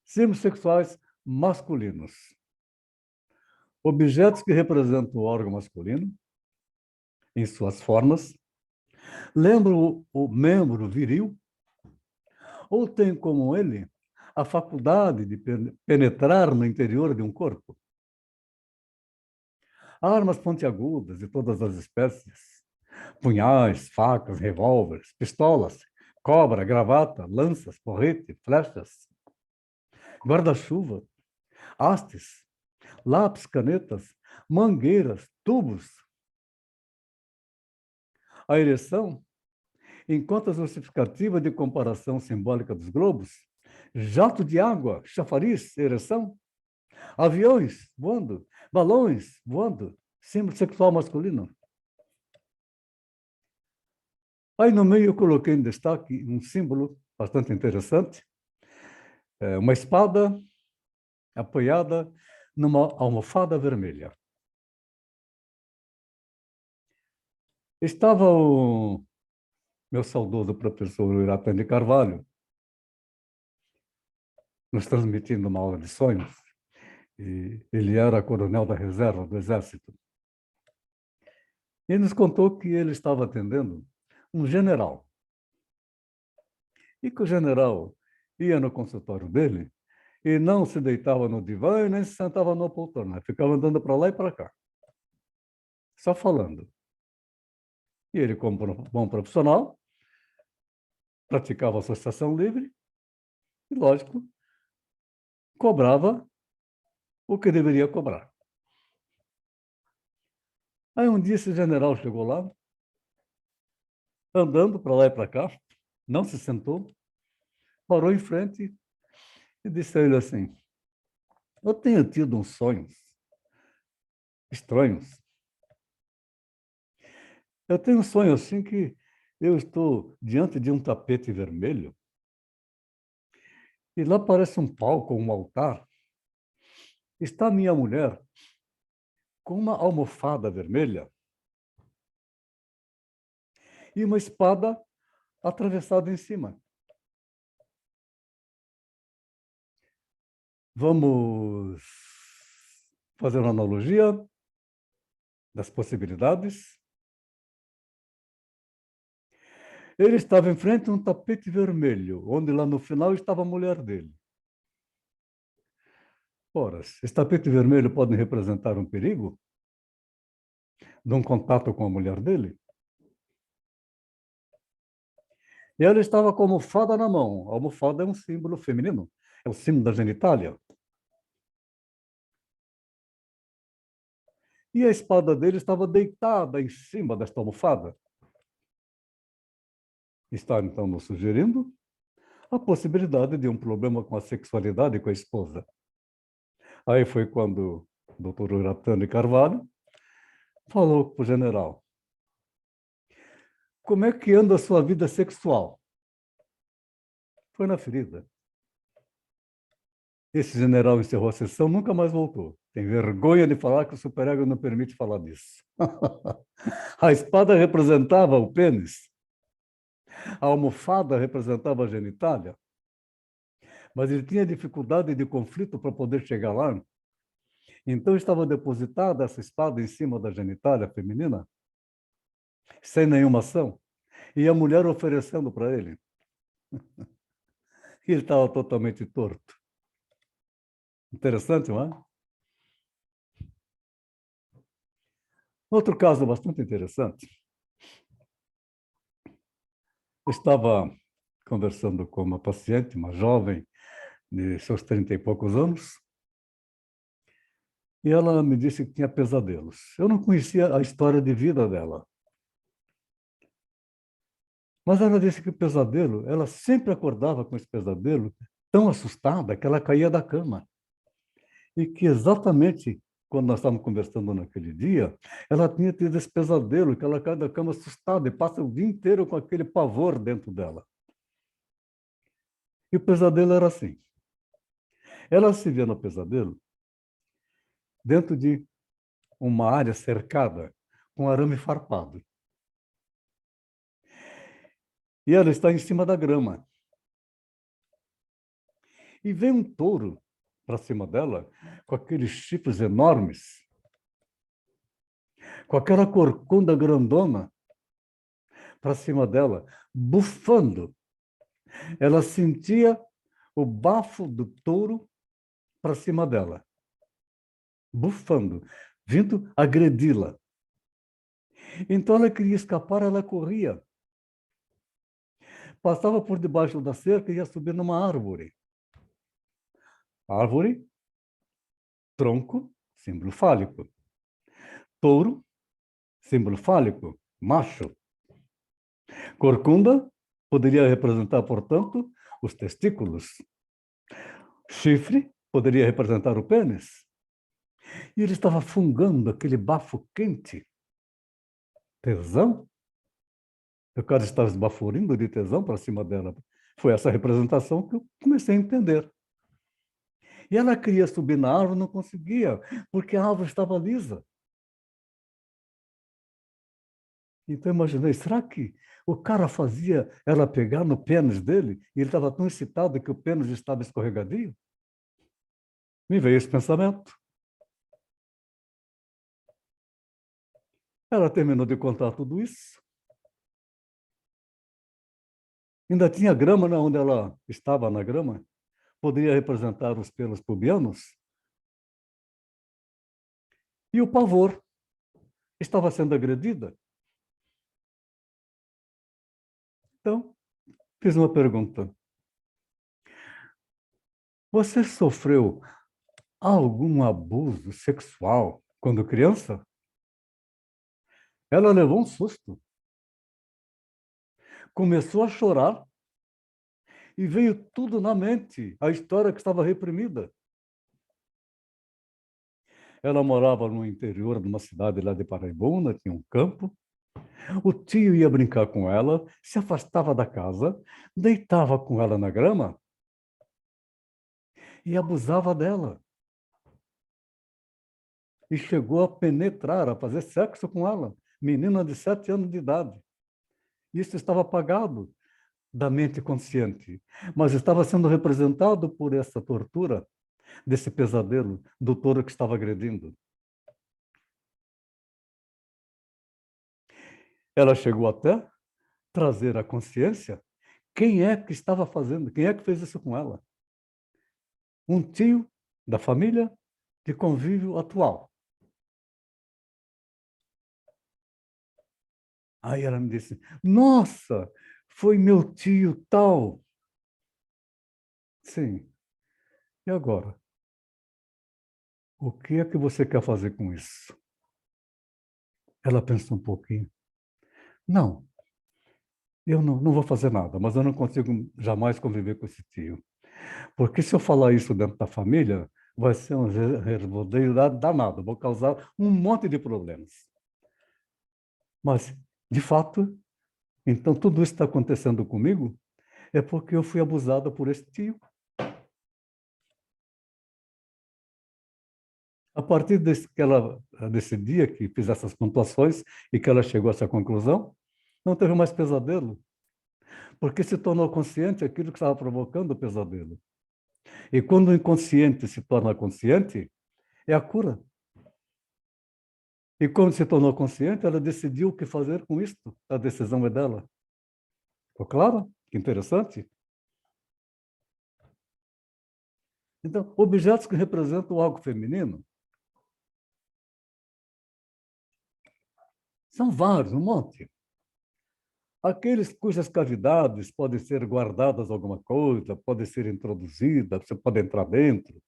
Símbolos sexuais masculinos. Objetos que representam o órgão masculino, em suas formas, Lembra o membro viril? Ou tem como ele a faculdade de penetrar no interior de um corpo? Armas pontiagudas de todas as espécies, punhais, facas, revólveres, pistolas, cobra, gravata, lanças, porrete, flechas, guarda-chuva, hastes, lápis, canetas, mangueiras, tubos. A ereção, enquanto a justificativa de comparação simbólica dos globos, jato de água, chafariz, ereção, aviões voando, balões voando, símbolo sexual masculino. Aí no meio eu coloquei em destaque um símbolo bastante interessante, uma espada apoiada numa almofada vermelha. Estava o meu saudoso professor Iratan de Carvalho nos transmitindo uma aula de sonhos, e ele era coronel da reserva do Exército. E nos contou que ele estava atendendo um general. E que o general ia no consultório dele e não se deitava no divã e nem se sentava na poltrona, ficava andando para lá e para cá, só falando. E ele, como bom profissional, praticava associação livre e, lógico, cobrava o que deveria cobrar. Aí um dia esse general chegou lá, andando para lá e para cá, não se sentou, parou em frente e disse a ele assim: eu tenho tido uns sonhos estranhos. Eu tenho um sonho assim que eu estou diante de um tapete vermelho e lá parece um palco, um altar. Está minha mulher com uma almofada vermelha e uma espada atravessada em cima. Vamos fazer uma analogia das possibilidades. Ele estava em frente a um tapete vermelho, onde lá no final estava a mulher dele. Ora, esse tapete vermelho pode representar um perigo de um contato com a mulher dele? E ela estava com a almofada na mão. A almofada é um símbolo feminino, é o símbolo da genitália. E a espada dele estava deitada em cima desta almofada. Está, então, nos sugerindo a possibilidade de um problema com a sexualidade com a esposa. Aí foi quando o doutor Iratan de Carvalho falou para o general: como é que anda a sua vida sexual? Foi na ferida. Esse general encerrou a sessão, nunca mais voltou. Tem vergonha de falar que o superego não permite falar disso. A espada representava o pênis. A almofada representava a genitália. Mas ele tinha dificuldade de conflito para poder chegar lá. Então estava depositada essa espada em cima da genitália feminina, sem nenhuma ação, e a mulher oferecendo para ele. E ele estava totalmente torto. Interessante, não é? Outro caso bastante interessante. Eu estava conversando com uma paciente, uma jovem, de seus 30 e poucos anos, e ela me disse que tinha pesadelos. Eu não conhecia a história de vida dela. Mas ela disse que o pesadelo, ela sempre acordava com esse pesadelo, tão assustada que ela caía da cama. E que exatamente quando nós estávamos conversando naquele dia, ela tinha tido esse pesadelo, que ela cai da cama assustada e passa o dia inteiro com aquele pavor dentro dela. E o pesadelo era assim. Ela se via no pesadelo dentro de uma área cercada com arame farpado. E ela está em cima da grama. E vem um touro para cima dela, com aqueles chifres enormes, com aquela corcunda grandona, para cima dela, bufando. Ela sentia o bafo do touro para cima dela, bufando, vindo agredi-la. Então ela queria escapar, ela corria. Passava por debaixo da cerca e ia subir numa árvore. Árvore, tronco, símbolo fálico. Touro, símbolo fálico, macho. Corcunda poderia representar, portanto, os testículos. Chifre poderia representar o pênis. E ele estava fungando aquele bafo quente. Tesão? O cara estava esbaforindo de tesão para cima dela. Foi essa representação que eu comecei a entender. E ela queria subir na árvore, não conseguia, porque a árvore estava lisa. Então, imaginei, será que o cara fazia ela pegar no pênis dele e ele estava tão excitado que o pênis estava escorregadio? Me veio esse pensamento. Ela terminou de contar tudo isso. Ainda tinha grama, né, onde ela estava na grama. Poderia representar os pelos pubianos. E o pavor. Estava sendo agredida. Então, fiz uma pergunta. Você sofreu algum abuso sexual quando criança? Ela levou um susto. Começou a chorar e veio tudo na mente, a história que estava reprimida. Ela morava no interior de uma cidade lá de Paraibuna, tinha um campo. O tio ia brincar com ela, se afastava da casa, deitava com ela na grama e abusava dela. E chegou a penetrar, a fazer sexo com ela, menina de 7 anos de idade. Isso estava apagado da mente consciente, mas estava sendo representado por essa tortura, desse pesadelo do touro que estava agredindo. Ela chegou até trazer à consciência quem é que estava fazendo, quem é que fez isso com ela. Um tio da família de convívio atual. Aí ela me disse, nossa, foi meu tio tal. Sim. E agora? O que é que você quer fazer com isso? Ela pensou um pouquinho. Não, eu não vou fazer nada, mas eu não consigo jamais conviver com esse tio. Porque se eu falar isso dentro da família, vai ser um revodeio danado, vou causar um monte de problemas. Mas, de fato, então tudo isso está acontecendo comigo é porque eu fui abusada por esse tio. A partir desse dia que fiz essas pontuações e que ela chegou a essa conclusão, não teve mais pesadelo, porque se tornou consciente aquilo que estava provocando o pesadelo. E quando o inconsciente se torna consciente, é a cura. E quando se tornou consciente, ela decidiu o que fazer com isto. A decisão é dela. Ficou claro? Que interessante. Então, objetos que representam algo feminino são vários, um monte. Aqueles cujas cavidades podem ser guardadas alguma coisa, podem ser introduzidas, você pode entrar dentro.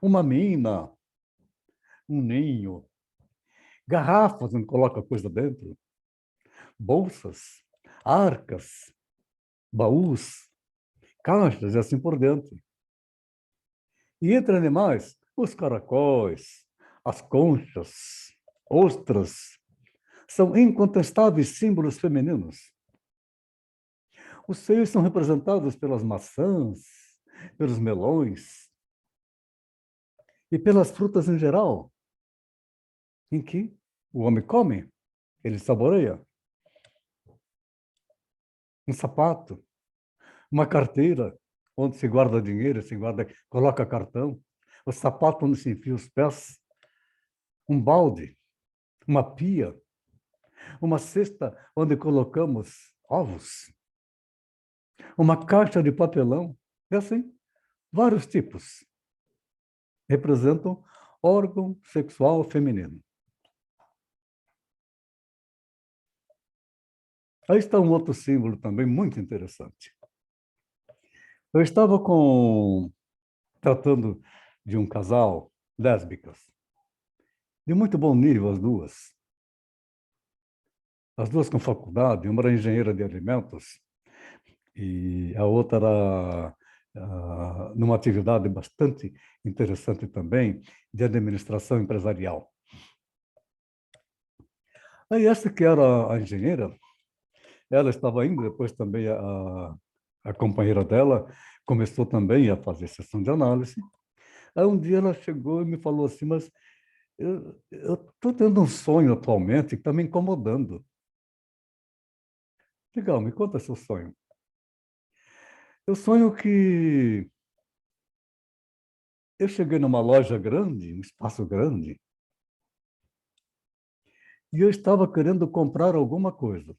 Uma mina, um ninho, garrafas onde coloca coisa dentro, bolsas, arcas, baús, caixas e assim por diante. E entre animais, os caracóis, as conchas, ostras, são incontestáveis símbolos femininos. Os seios são representados pelas maçãs, pelos melões e pelas frutas em geral, em que o homem come, ele saboreia. Um sapato, uma carteira, onde se guarda dinheiro, se guarda, coloca cartão, o sapato onde se enfia os pés, um balde, uma pia, uma cesta onde colocamos ovos, uma caixa de papelão, e assim, vários tipos. Representam órgão sexual feminino. Aí está um outro símbolo também muito interessante. Eu estava tratando de um casal lésbicas, de muito bom nível as duas. As duas com faculdade, uma era engenheira de alimentos e a outra era numa atividade bastante interessante também, de administração empresarial. Aí essa que era a engenheira, ela estava indo, depois também a companheira dela começou também a fazer sessão de análise. Aí um dia ela chegou e me falou assim, mas eu estou tendo um sonho atualmente que está me incomodando. Legal, me conta seu sonho. Eu sonho que eu cheguei numa loja grande, um espaço grande, e eu estava querendo comprar alguma coisa.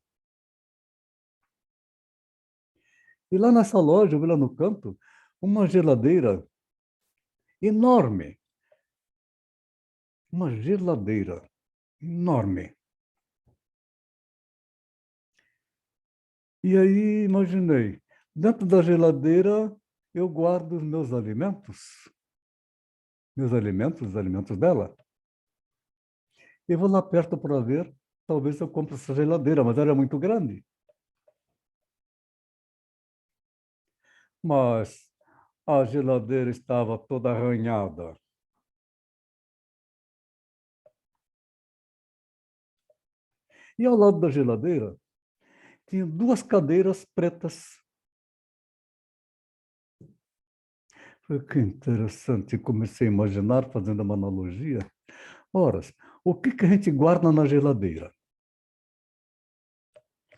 E lá nessa loja, eu vi lá no canto, uma geladeira enorme. Uma geladeira enorme. E aí imaginei, dentro da geladeira eu guardo os meus alimentos dela. E vou lá perto para ver, talvez eu compre essa geladeira, mas ela é muito grande. Mas a geladeira estava toda arranhada. E ao lado da geladeira tinha duas cadeiras pretas. Foi que interessante, comecei a imaginar, fazendo uma analogia. Ora, o que a gente guarda na geladeira?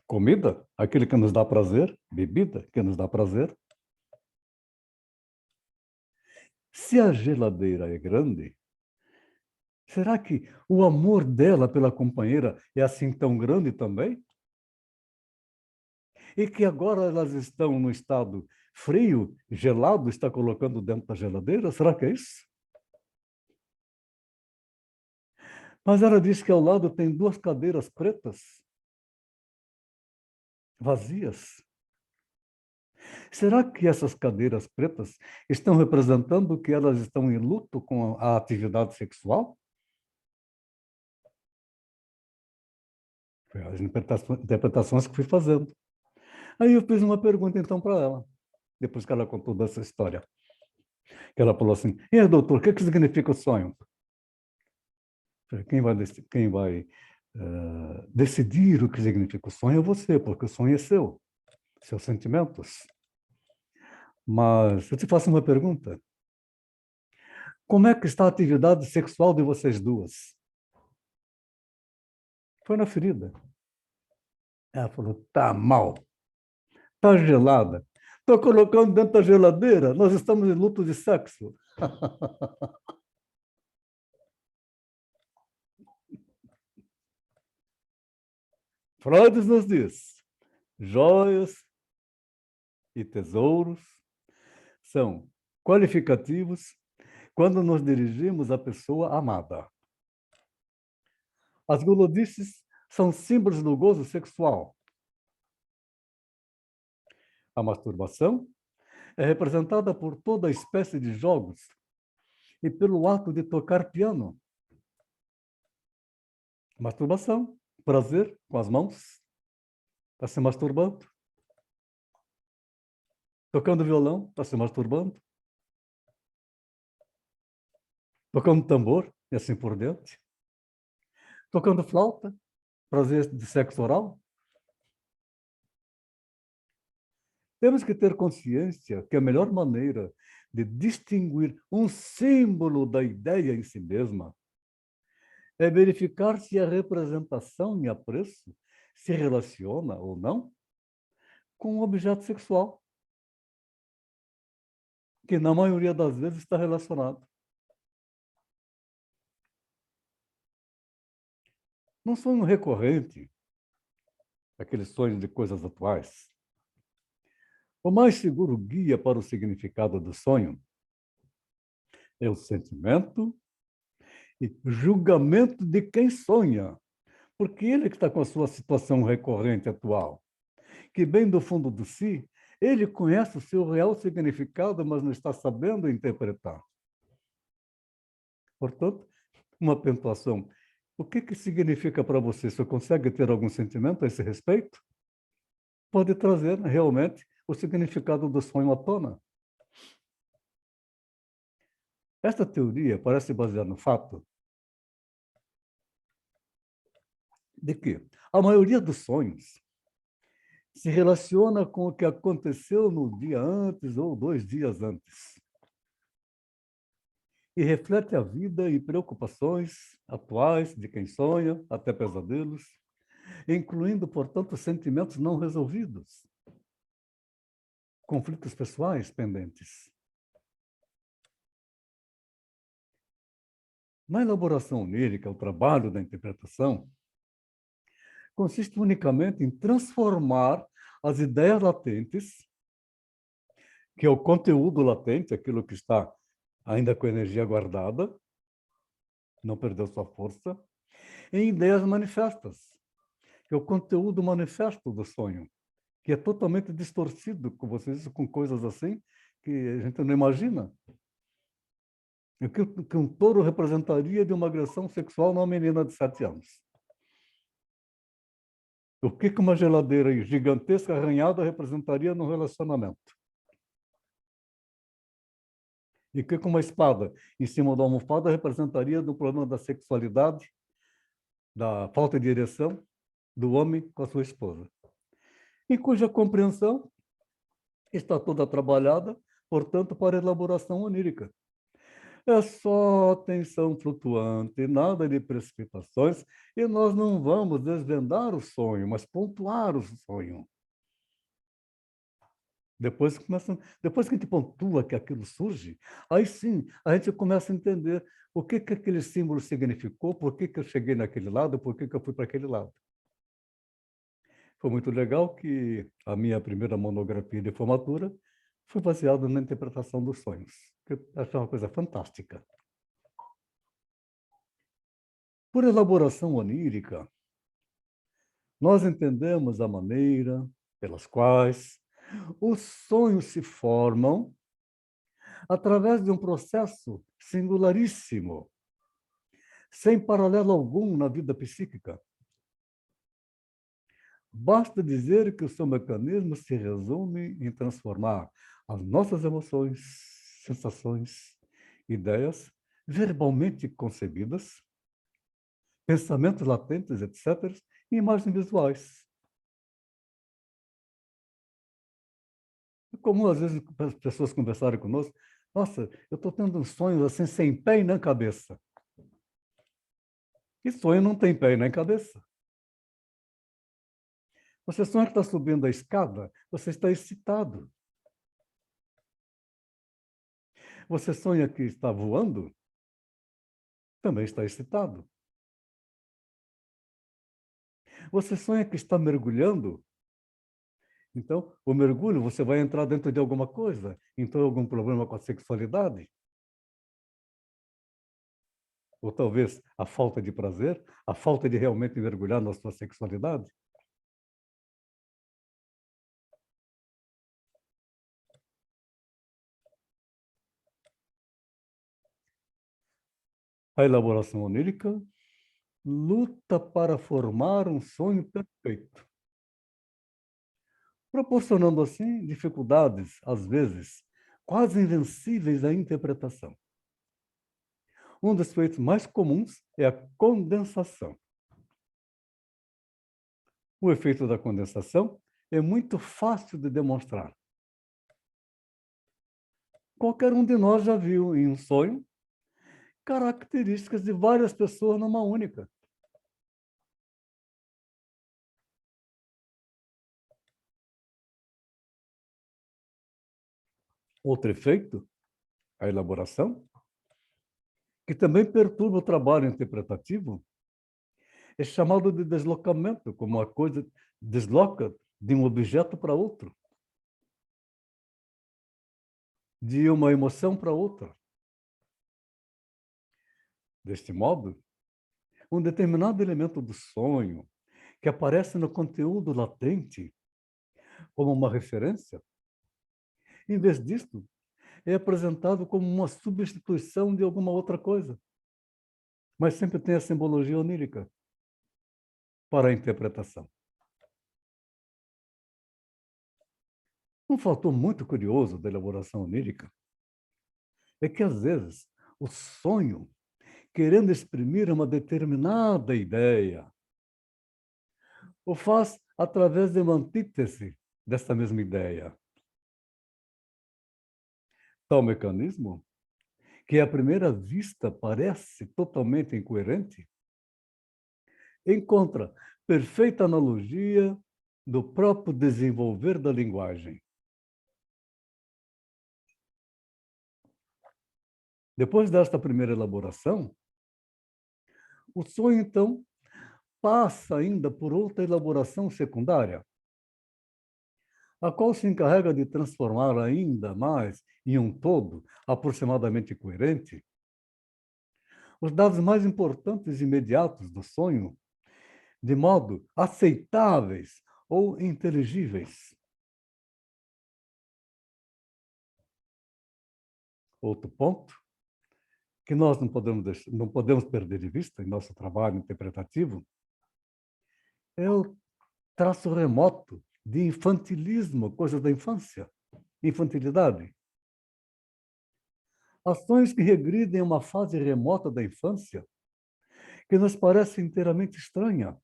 Comida, aquele que nos dá prazer, bebida, que nos dá prazer. Se a geladeira é grande, será que o amor dela pela companheira é assim tão grande também? E que agora elas estão no estado frio, gelado, está colocando dentro da geladeira? Será que é isso? Mas ela disse que ao lado tem duas cadeiras pretas, vazias. Será que essas cadeiras pretas estão representando que elas estão em luto com a atividade sexual? Foi as interpretações que fui fazendo. Aí eu fiz uma pergunta então para ela, depois que ela contou dessa história. Que ela falou assim, e aí, doutor, o que significa o sonho? Quem vai decidir o que significa o sonho é você, porque o sonho é seu, seus sentimentos. Mas eu te faço uma pergunta. Como é que está a atividade sexual de vocês duas? Foi na ferida. Ela falou, tá mal, tá gelada. Estou colocando dentro da geladeira, nós estamos em luto de sexo. Freud nos diz, joias e tesouros são qualificativos quando nos dirigimos à pessoa amada. As gulodices são símbolos do gozo sexual. A masturbação é representada por toda espécie de jogos e pelo ato de tocar piano. Masturbação, prazer com as mãos, está se masturbando. Tocando violão, está se masturbando. Tocando tambor, e assim por diante. Tocando flauta, prazer de sexo oral. Temos que ter consciência que a melhor maneira de distinguir um símbolo da ideia em si mesma é verificar se a representação em apreço se relaciona ou não com o objeto sexual, que na maioria das vezes está relacionado. Num sonho recorrente, aqueles sonhos de coisas atuais. O mais seguro guia para o significado do sonho é o sentimento e julgamento de quem sonha, porque ele que está com a sua situação recorrente atual, que bem do fundo de si, ele conhece o seu real significado, mas não está sabendo interpretar. Portanto, uma pontuação. O que significa para você? Você consegue ter algum sentimento a esse respeito? Pode trazer realmente o significado do sonho à tona. Esta teoria parece baseada no fato de que a maioria dos sonhos se relaciona com o que aconteceu no dia antes ou 2 dias antes. E reflete a vida e preocupações atuais de quem sonha, até pesadelos, incluindo, portanto, sentimentos não resolvidos, conflitos pessoais pendentes. Na elaboração onírica, o trabalho da interpretação consiste unicamente em transformar as ideias latentes, que é o conteúdo latente, aquilo que está ainda com a energia guardada, não perdeu sua força, em ideias manifestas, que é o conteúdo manifesto do sonho, que é totalmente distorcido, com vocês, com coisas assim que a gente não imagina. O que um touro representaria de uma agressão sexual numa menina de 7 anos? O que uma geladeira gigantesca arranhada representaria num relacionamento? E o que uma espada em cima da almofada representaria no problema da sexualidade, da falta de ereção do homem com a sua esposa? Em cuja compreensão está toda trabalhada, portanto, para elaboração onírica. É só tensão flutuante, nada de precipitações, e nós não vamos desvendar o sonho, mas pontuar o sonho. Depois que a gente pontua que aquilo surge, aí sim a gente começa a entender o que aquele símbolo significou, por que eu cheguei naquele lado, por que eu fui para aquele lado. Foi muito legal que a minha primeira monografia de formatura foi baseada na interpretação dos sonhos, que eu achei uma coisa fantástica. Por elaboração onírica, nós entendemos a maneira pelas quais os sonhos se formam através de um processo singularíssimo, sem paralelo algum na vida psíquica. Basta dizer que o seu mecanismo se resume em transformar as nossas emoções, sensações, ideias verbalmente concebidas, pensamentos latentes, etc., em imagens visuais. Como às vezes as pessoas conversarem conosco, nossa, eu estou tendo uns sonhos assim, sem pé e nem cabeça. E sonho não tem pé e nem cabeça. Você sonha que está subindo a escada, você está excitado. Você sonha que está voando, também está excitado. Você sonha que está mergulhando, então o mergulho você vai entrar dentro de alguma coisa, então algum problema com a sexualidade. Ou talvez a falta de prazer, a falta de realmente mergulhar na sua sexualidade. A elaboração onírica luta para formar um sonho perfeito, proporcionando assim dificuldades, às vezes, quase invencíveis à interpretação. Um dos feitos mais comuns é a condensação. O efeito da condensação é muito fácil de demonstrar. Qualquer um de nós já viu em um sonho características de várias pessoas numa única. Outro efeito, a elaboração, que também perturba o trabalho interpretativo, é chamado de deslocamento, como a coisa desloca de um objeto para outro, de uma emoção para outra. Deste modo, um determinado elemento do sonho que aparece no conteúdo latente como uma referência, em vez disto, é apresentado como uma substituição de alguma outra coisa, mas sempre tem a simbologia onírica para a interpretação. Um fator muito curioso da elaboração onírica é que, às vezes, o sonho, querendo exprimir uma determinada ideia, o faz através de uma antítese dessa mesma ideia. Tal mecanismo, que à primeira vista parece totalmente incoerente, encontra perfeita analogia do próprio desenvolver da linguagem. Depois desta primeira elaboração, o sonho, então, passa ainda por outra elaboração secundária, a qual se encarrega de transformar ainda mais em um todo aproximadamente coerente os dados mais importantes e imediatos do sonho, de modo aceitáveis ou inteligíveis. Outro ponto que nós não podemos perder de vista em nosso trabalho interpretativo é o traço remoto de infantilismo, coisa da infância, infantilidade. Ações que regridem a uma fase remota da infância, que nos parece inteiramente estranha,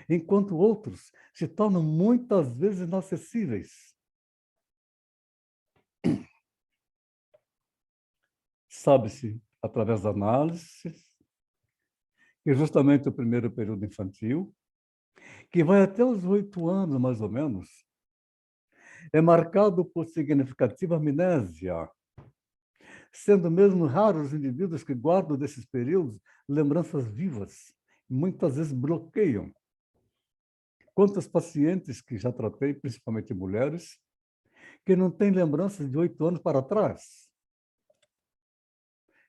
enquanto outros se tornam muitas vezes inacessíveis. Sabe-se, através da análise, que justamente o primeiro período infantil, que vai até os 8 anos, mais ou menos, é marcado por significativa amnésia, sendo mesmo raros os indivíduos que guardam desses períodos lembranças vivas, muitas vezes bloqueiam. Quantos pacientes que já tratei, principalmente mulheres, que não têm lembranças de 8 anos para trás,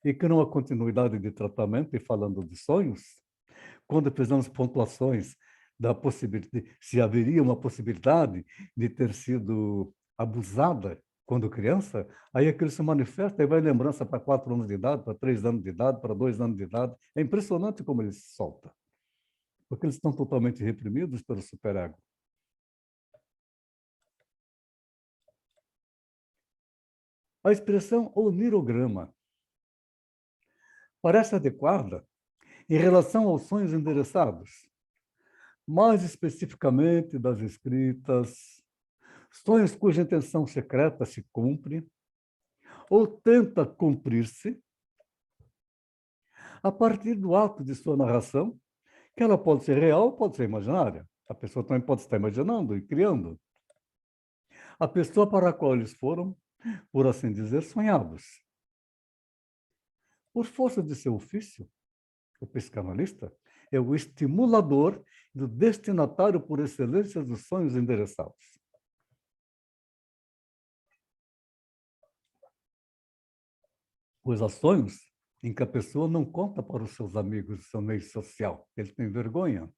e que numa continuidade de tratamento, e falando de sonhos, quando fizemos pontuações da possibilidade, se haveria uma possibilidade de ter sido abusada quando criança, aí aquilo se manifesta e vai lembrança para 4 anos de idade, para 3 anos de idade, para 2 anos de idade. É impressionante como ele se solta, porque eles estão totalmente reprimidos pelo superego. A expressão onirograma parece adequada em relação aos sonhos endereçados, mais especificamente das escritas, sonhos cuja intenção secreta se cumpre ou tenta cumprir-se a partir do ato de sua narração, que ela pode ser real, pode ser imaginária. A pessoa também pode estar imaginando e criando. A pessoa para a qual eles foram, por assim dizer, sonhados. Por força de seu ofício, o psicanalista é o estimulador do destinatário por excelência dos sonhos endereçados. Pois há sonhos em que a pessoa não conta para os seus amigos do seu meio social, ele tem vergonha.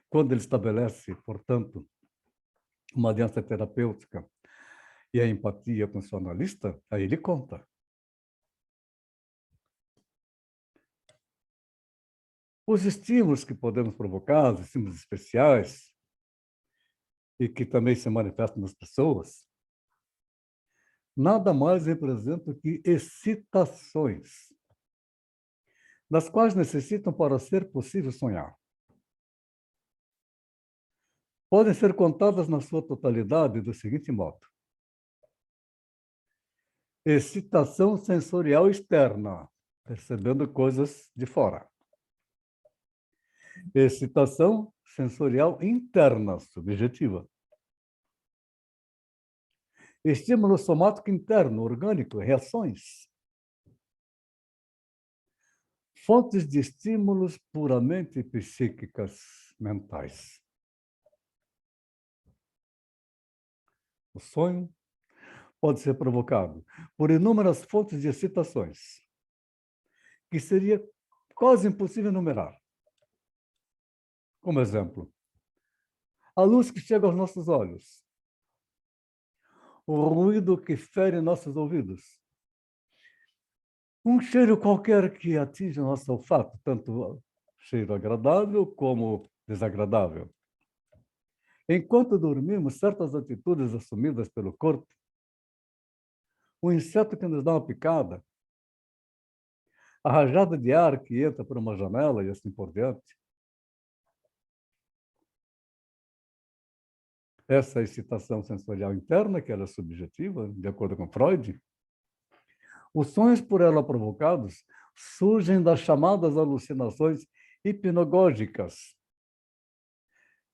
Quando ele estabelece, portanto, uma aliança terapêutica e a empatia com o seu analista, aí ele conta. Os estímulos que podemos provocar, os estímulos especiais, e que também se manifestam nas pessoas, nada mais representam que excitações, das quais necessitam para ser possível sonhar. Podem ser contadas na sua totalidade do seguinte modo: excitação sensorial externa, percebendo coisas de fora. Excitação sensorial interna, subjetiva. Estímulo somático interno, orgânico, reações. Fontes de estímulos puramente psíquicas, mentais. O sonho pode ser provocado por inúmeras fontes de excitações, que seria quase impossível enumerar. Como exemplo, a luz que chega aos nossos olhos, o ruído que fere nossos ouvidos, um cheiro qualquer que atinge o nosso olfato, tanto cheiro agradável como desagradável. Enquanto dormimos, certas atitudes assumidas pelo corpo, o inseto que nos dá uma picada, a rajada de ar que entra por uma janela e assim por diante. Essa excitação sensorial interna, que ela é subjetiva, de acordo com Freud, os sonhos por ela provocados surgem das chamadas alucinações hipnagógicas,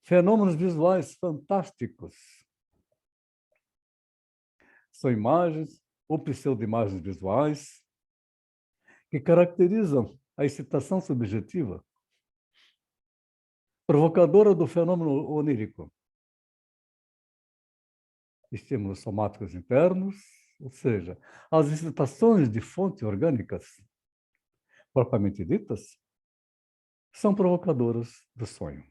fenômenos visuais fantásticos. São imagens ou pseudo-imagens visuais que caracterizam a excitação subjetiva, provocadora do fenômeno onírico. Estímulos somáticos internos, ou seja, as excitações de fontes orgânicas, propriamente ditas, são provocadoras do sonho.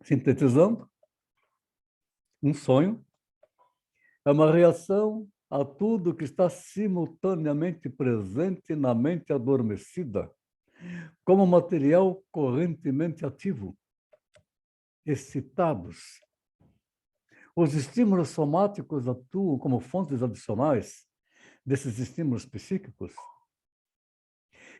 Sintetizando, um sonho é uma reação a tudo que está simultaneamente presente na mente adormecida, como material correntemente ativo, excitados. Os estímulos somáticos atuam como fontes adicionais desses estímulos psíquicos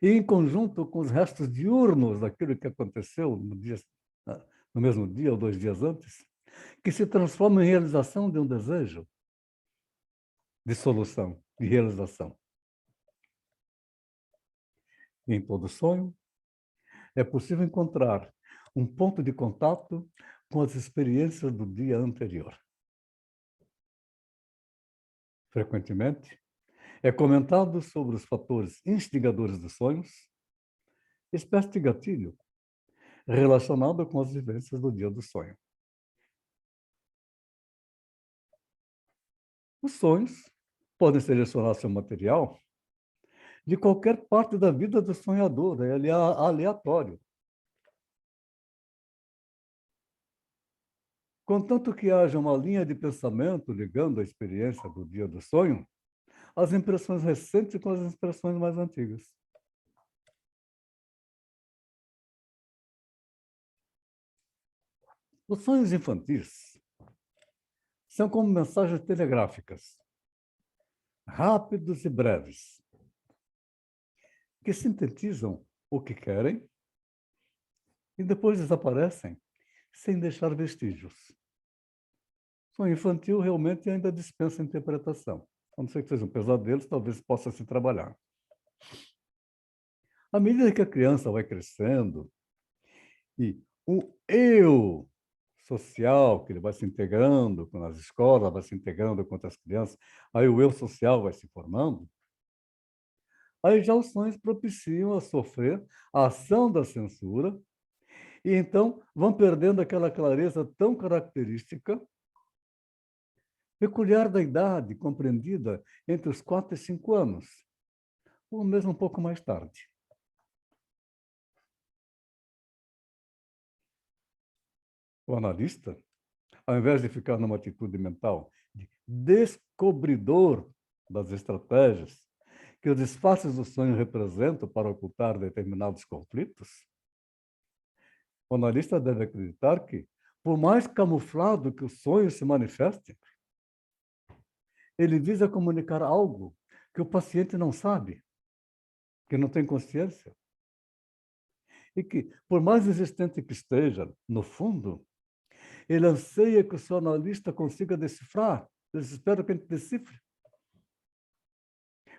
e, em conjunto com os restos diurnos daquilo que aconteceu no mesmo dia ou 2 dias antes, que se transforma em realização de um desejo de solução, de realização. Em todo sonho, é possível encontrar um ponto de contato com as experiências do dia anterior. Frequentemente, é comentado sobre os fatores instigadores dos sonhos, espécie de gatilho relacionado com as vivências do dia do sonho. Os sonhos podem selecionar seu material de qualquer parte da vida do sonhador, ele é aleatório. Contanto que haja uma linha de pensamento ligando a experiência do dia do sonho, as impressões recentes com as impressões mais antigas. Os sonhos infantis são como mensagens telegráficas, rápidos e breves, que sintetizam o que querem e depois desaparecem sem deixar vestígios. O sonho infantil realmente ainda dispensa interpretação. A não ser que sejam pesadelos, talvez possa se trabalhar. À medida que a criança vai crescendo e o eu social, que ele vai se integrando nas escolas, vai se integrando com outras crianças, aí o eu social vai se formando, aí já os sonhos propiciam a sofrer a ação da censura e então vão perdendo aquela clareza tão característica, peculiar da idade compreendida entre os 4 e 5 anos, ou mesmo um pouco mais tarde. O analista, ao invés de ficar numa atitude mental de descobridor das estratégias que os disfarces do sonho representam para ocultar determinados conflitos, o analista deve acreditar que, por mais camuflado que o sonho se manifeste, ele visa comunicar algo que o paciente não sabe, que não tem consciência. E que, por mais existente que esteja, no fundo, ele anseia que o seu analista consiga decifrar. Eles esperam que ele decifre.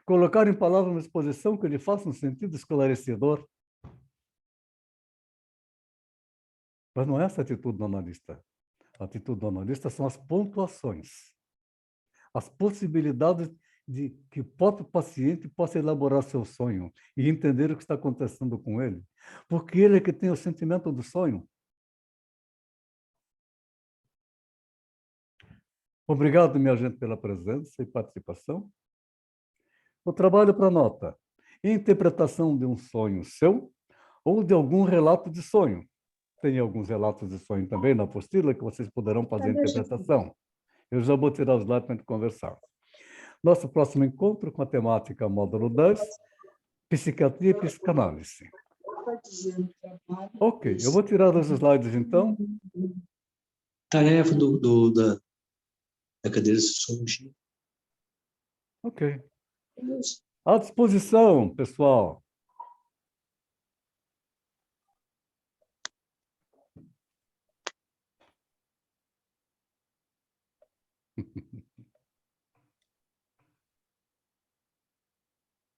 Colocar em palavras uma exposição que lhe faça um sentido esclarecedor. Mas não é essa a atitude do analista. A atitude do analista são as pontuações, as possibilidades de que o próprio paciente possa elaborar seu sonho e entender o que está acontecendo com ele, porque ele é que tem o sentimento do sonho. Obrigado, minha gente, pela presença e participação. O trabalho para nota. Interpretação de um sonho seu ou de algum relato de sonho. Tem alguns relatos de sonho também na apostila que vocês poderão fazer a interpretação. Eu já vou tirar os slides para a gente conversar. Nosso próximo encontro com a temática módulo 10, psiquiatria e psicanálise. Ok, eu vou tirar os slides então. Tarefa da cadeira de sociologia. Ok. À disposição, pessoal.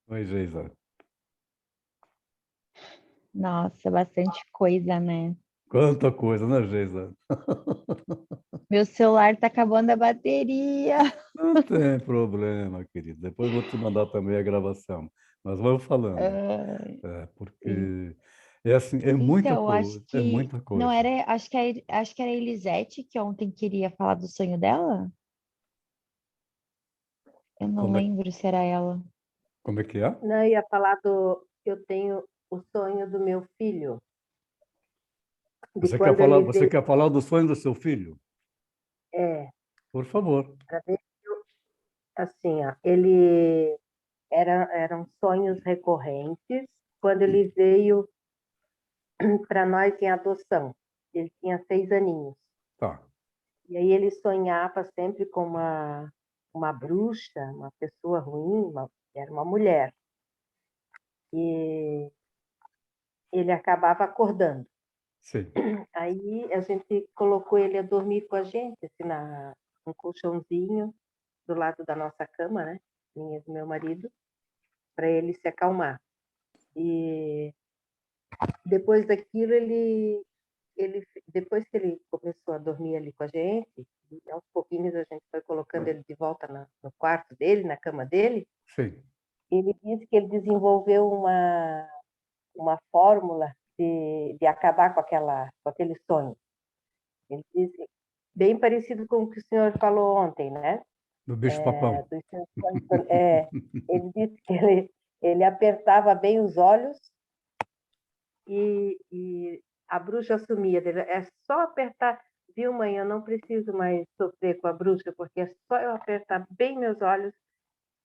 Oi, Geisa. Nossa, bastante coisa, né? Quanta coisa, né, Geisa? Meu celular tá acabando a bateria. Não tem problema, querido. Depois eu vou te mandar também a gravação. Mas vamos falando. Ah, Porque é assim, é muita então, acho coisa, é que muita não coisa. era, acho que era a Elisete que ontem queria falar do sonho dela. Eu não Como é, lembro se era ela. como é que é? Não, eu ia falar do. Eu tenho o sonho do meu filho, de quando ele Você veio. quer falar do sonho do seu filho? É, Por favor. para ver, assim, ó, ele eram sonhos recorrentes quando ele veio para nós em adoção. Ele tinha 6 aninhos. Tá. E aí ele sonhava sempre com uma bruxa, uma pessoa ruim, era uma mulher. E ele acabava acordando. Sim. Aí a gente colocou ele a dormir com a gente, assim, num colchãozinho do lado da nossa cama, né? Minha e do meu marido, para ele se acalmar. E depois daquilo, depois que ele começou a dormir ali com a gente, aos pouquinhos a gente foi colocando ele de volta no quarto dele, na cama dele. Sim. Ele disse que ele desenvolveu uma fórmula de acabar com aquele sonho. Ele disse, bem parecido com o que o senhor falou ontem, né? Do bicho-papão. Dos seus sonhos. Ele disse que ele apertava bem os olhos e a bruxa sumia dele. É só apertar, viu, mãe? Eu não preciso mais sofrer com a bruxa, porque é só eu apertar bem meus olhos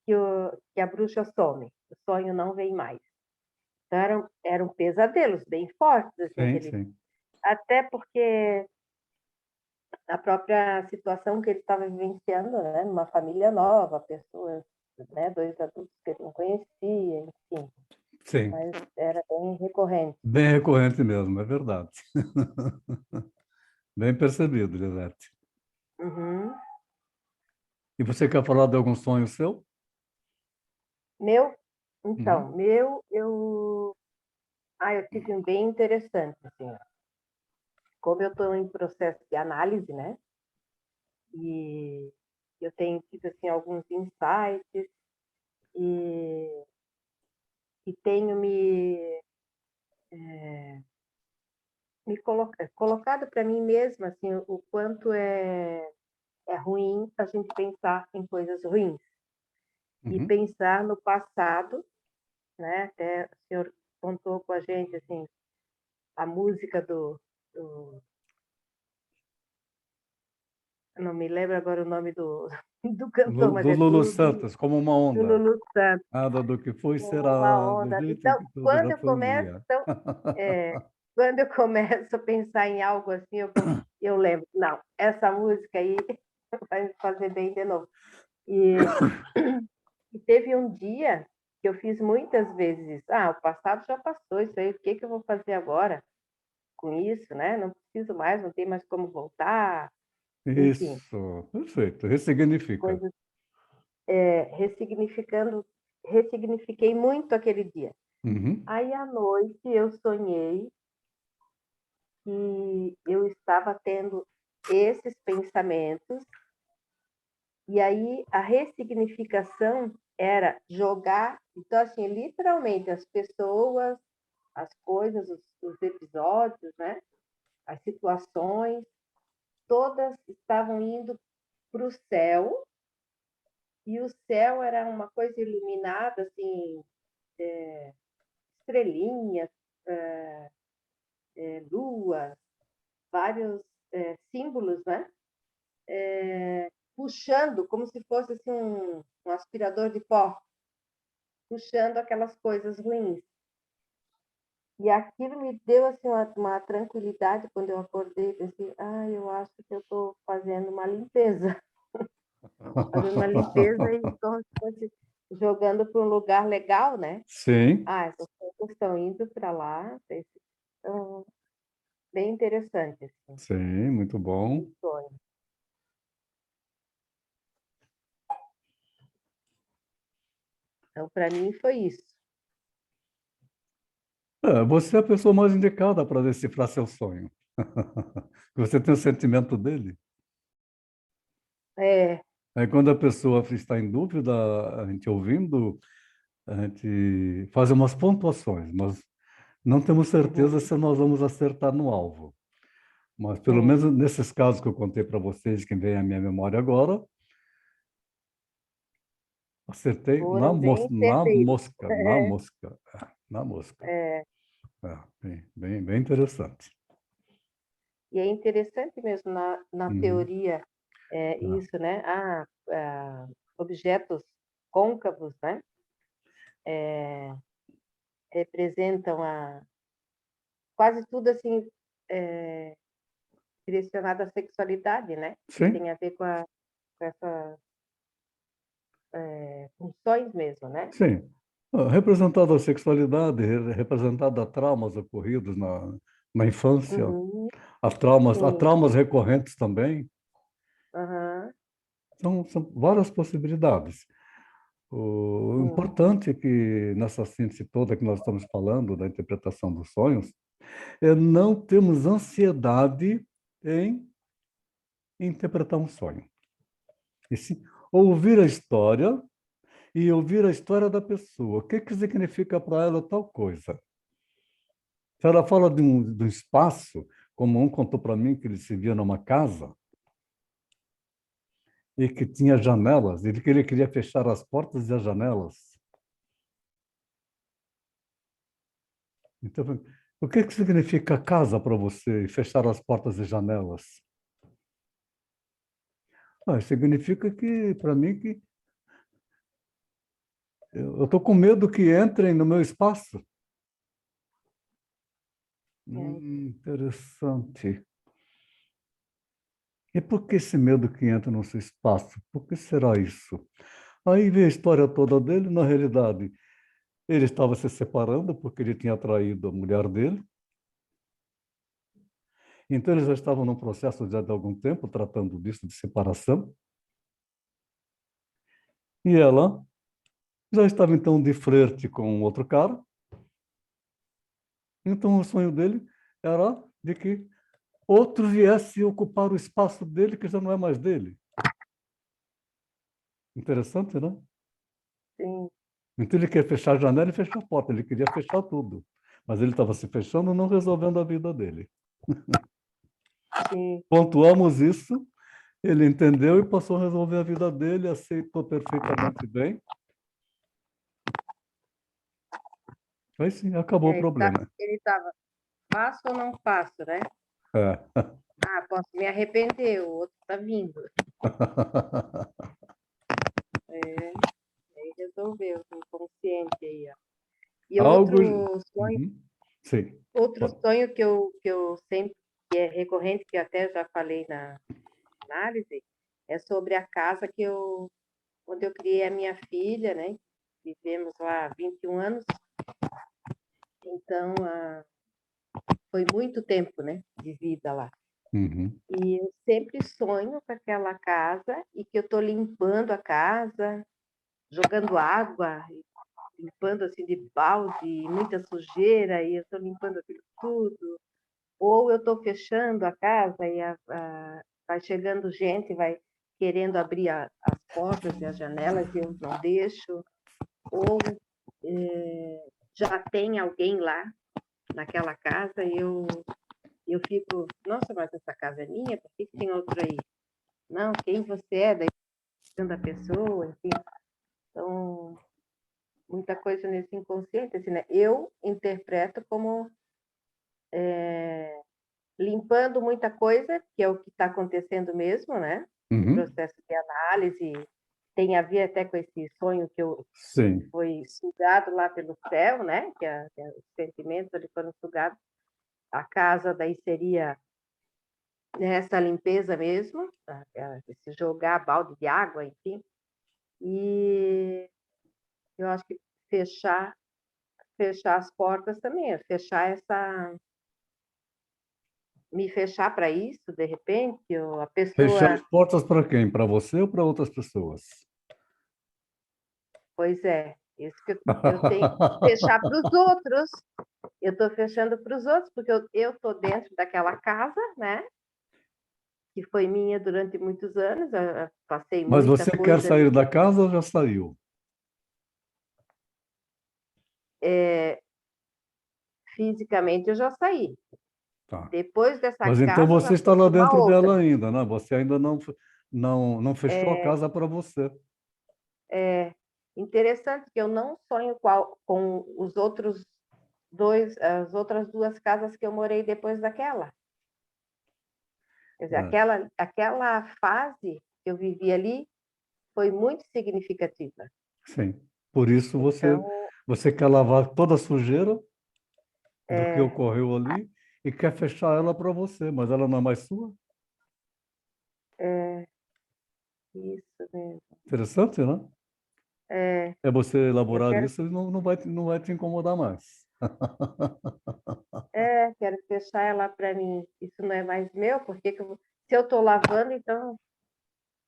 que a bruxa some. O sonho não vem mais. Então, eram pesadelos bem fortes, assim, Sim, sim. até porque a própria situação que ele estava vivenciando, né, numa família nova, pessoas, né, 2 adultos que ele não conhecia, enfim, Sim. mas era bem recorrente. Bem recorrente mesmo, é verdade. Bem percebido, Lisete. Uhum. E você quer falar de algum sonho seu? Meu, Uhum. então, eu tive um bem interessante, assim, ó. Como eu estou em processo de análise, né, e eu tenho tido, assim, alguns insights e, e tenho colocado para mim mesma, assim, o quanto é ruim a gente pensar em coisas ruins e Uhum. pensar no passado, né? Até o senhor contou com a gente assim a música do não me lembro agora o nome do cantor, mas Do é Lulu tudo Santos, como uma do onda. Lulu Santos, Nada do que foi como uma será, do onda. jeito Então, que tudo já foi um dia. quando eu começo a pensar em algo assim, eu lembro, não, essa música aí vai me fazer bem de novo. E E teve um dia que eu fiz muitas vezes isso. O passado já passou, isso aí, o que eu vou fazer agora com isso, né? Não preciso mais, não tem mais como voltar, enfim, Isso, perfeito. Ressignifica. coisas ressignifiquei muito aquele dia. Uhum. Aí à noite eu sonhei que eu estava tendo esses pensamentos E aí a ressignificação era jogar, então assim, literalmente as pessoas, as coisas, os episódios, né? As situações, todas estavam indo para o céu, e o céu era uma coisa iluminada, assim, estrelinhas, luas, vários símbolos, né? Puxando, como se fosse assim, um aspirador de pó, puxando aquelas coisas ruins. E aquilo me deu assim, uma tranquilidade quando eu acordei, pensei, eu acho que eu estou fazendo uma limpeza. Fazendo uma limpeza e estou jogando para um lugar legal, né? Sim, Essas coisas estão indo para lá, bem interessante, assim, sim, muito bom. o sonho. Então, para mim, foi isso. Você é a pessoa mais indicada para decifrar seu sonho. Você tem o sentimento dele. É, Aí, quando a pessoa está em dúvida, a gente ouvindo, a gente faz umas pontuações, mas não temos certeza se nós vamos acertar no alvo. Mas, pelo sim, menos nesses casos que eu contei para vocês, que vem à minha memória agora, acertei na, foram bem na certeiros. mosca, na mosca, na mosca. É, Bem interessante. e é interessante mesmo na Uhum. teoria Ah, isso, né? Objetos côncavos, né? Representam quase tudo assim direcionado à sexualidade, né? Que sim, tem a ver com essas funções mesmo, né? sim. Representada a sexualidade, representada traumas ocorridos na infância, Uhum, há sim, traumas recorrentes também. aham, São várias possibilidades. O sim, importante é que nessa síntese toda que nós estamos falando da interpretação dos sonhos é não termos ansiedade em interpretar um sonho. E sim, ouvir a história e ouvir a história da pessoa. O que que significa para ela tal coisa? Se ela fala de um espaço, como um contou para mim que ele se via numa casa e que tinha janelas, e que ele queria fechar as portas e as janelas. Então, o que que significa casa para você e fechar as portas e janelas? Significa que, para mim, que eu estou com medo que entrem no meu espaço. é, Interessante. E por que esse medo que entra no seu espaço? Por que será isso? Aí vê a história toda dele, na realidade, ele estava se separando porque ele tinha traído a mulher dele. Então eles já estavam num processo já de algum tempo tratando disso de separação. E ela já estava então de flerte com outro cara. Então o sonho dele era de que outro viesse ocupar o espaço dele que já não é mais dele. Interessante, né? sim, Então ele quer fechar a janela e fechar a porta. Ele queria fechar tudo. Mas ele estava se fechando, não resolvendo a vida dele. sim. Pontuamos isso, ele entendeu e passou a resolver a vida dele, aceitou perfeitamente bem. Aí sim, acabou o problema. Ele estava, faço ou não faço, né? É. Posso me arrepender, o outro está vindo. Aí resolveu, inconsciente aí, ó. E Algo. Uhum. Sim. outro sonho que eu sempre, que é recorrente, que eu até já falei na análise, é sobre a casa onde eu criei a minha filha, né? Vivemos lá 21 anos, então foi muito tempo, né, de vida lá. Uhum. E eu sempre sonho com aquela casa e que eu estou limpando a casa, jogando água, limpando assim de balde, muita sujeira, e eu estou limpando aquilo tudo. Ou eu estou fechando a casa e vai chegando gente, vai querendo abrir as portas e as janelas e eu não deixo, ou já tem alguém lá naquela casa e eu fico, nossa, mas essa casa é minha, por que tem outro aí? Não, quem você é? Daí da pessoa, enfim. Então, muita coisa nesse inconsciente, assim, né? Eu interpreto como limpando muita coisa, que é o que está acontecendo mesmo, né? O Uhum. processo de análise tem a ver até com esse sonho que Sim. foi sugado lá pelo céu, né? Que os sentimentos ali foram sugados. A casa daí seria essa limpeza mesmo, se jogar balde de água, enfim. E eu acho que fechar as portas também, me fechar para isso, de repente, ou a Fechar pessoa, as portas para quem? Para você ou para outras pessoas? pois é, isso que eu tenho que fechar para os outros. Eu estou fechando para os outros, porque eu estou dentro daquela casa, né? Que foi minha durante muitos anos, eu passei Mas muita você quer coisa sair ali. da casa ou já saiu? Fisicamente eu já saí. Tá. Depois dessa Mas então casa você já está foi lá uma dentro outra. dela ainda, né? Você ainda não fechou a casa para você. É interessante que eu não sonho com os outros as outras duas casas que eu morei depois daquela. Quer dizer, É, aquela fase que eu vivi ali foi muito significativa. sim. Por isso Então, você quer lavar toda a sujeira do que ocorreu ali e quer fechar ela para você, mas ela não é mais sua? é isso mesmo. Interessante, né? É, É você eu elaborar quero, isso e não vai te incomodar mais. quero fechar ela para mim. Isso não é mais meu, porque se eu estou lavando, então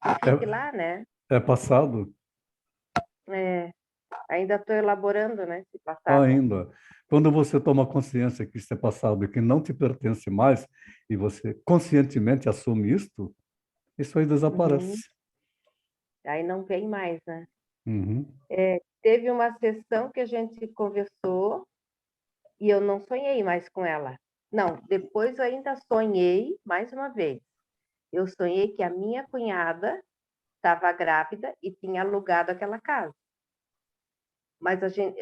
que fique lá, né? É passado É, ainda estou elaborando, né, esse passado. ainda. Quando você toma consciência que isso é passado e que não te pertence mais, e você conscientemente assume isto, isso aí Uhum. desaparece. Aí não vem mais, né? Uhum. Teve uma sessão que a gente conversou e eu não sonhei mais com ela. Não, depois eu ainda sonhei mais uma vez. Eu sonhei que a minha cunhada estava grávida e tinha alugado aquela casa. Mas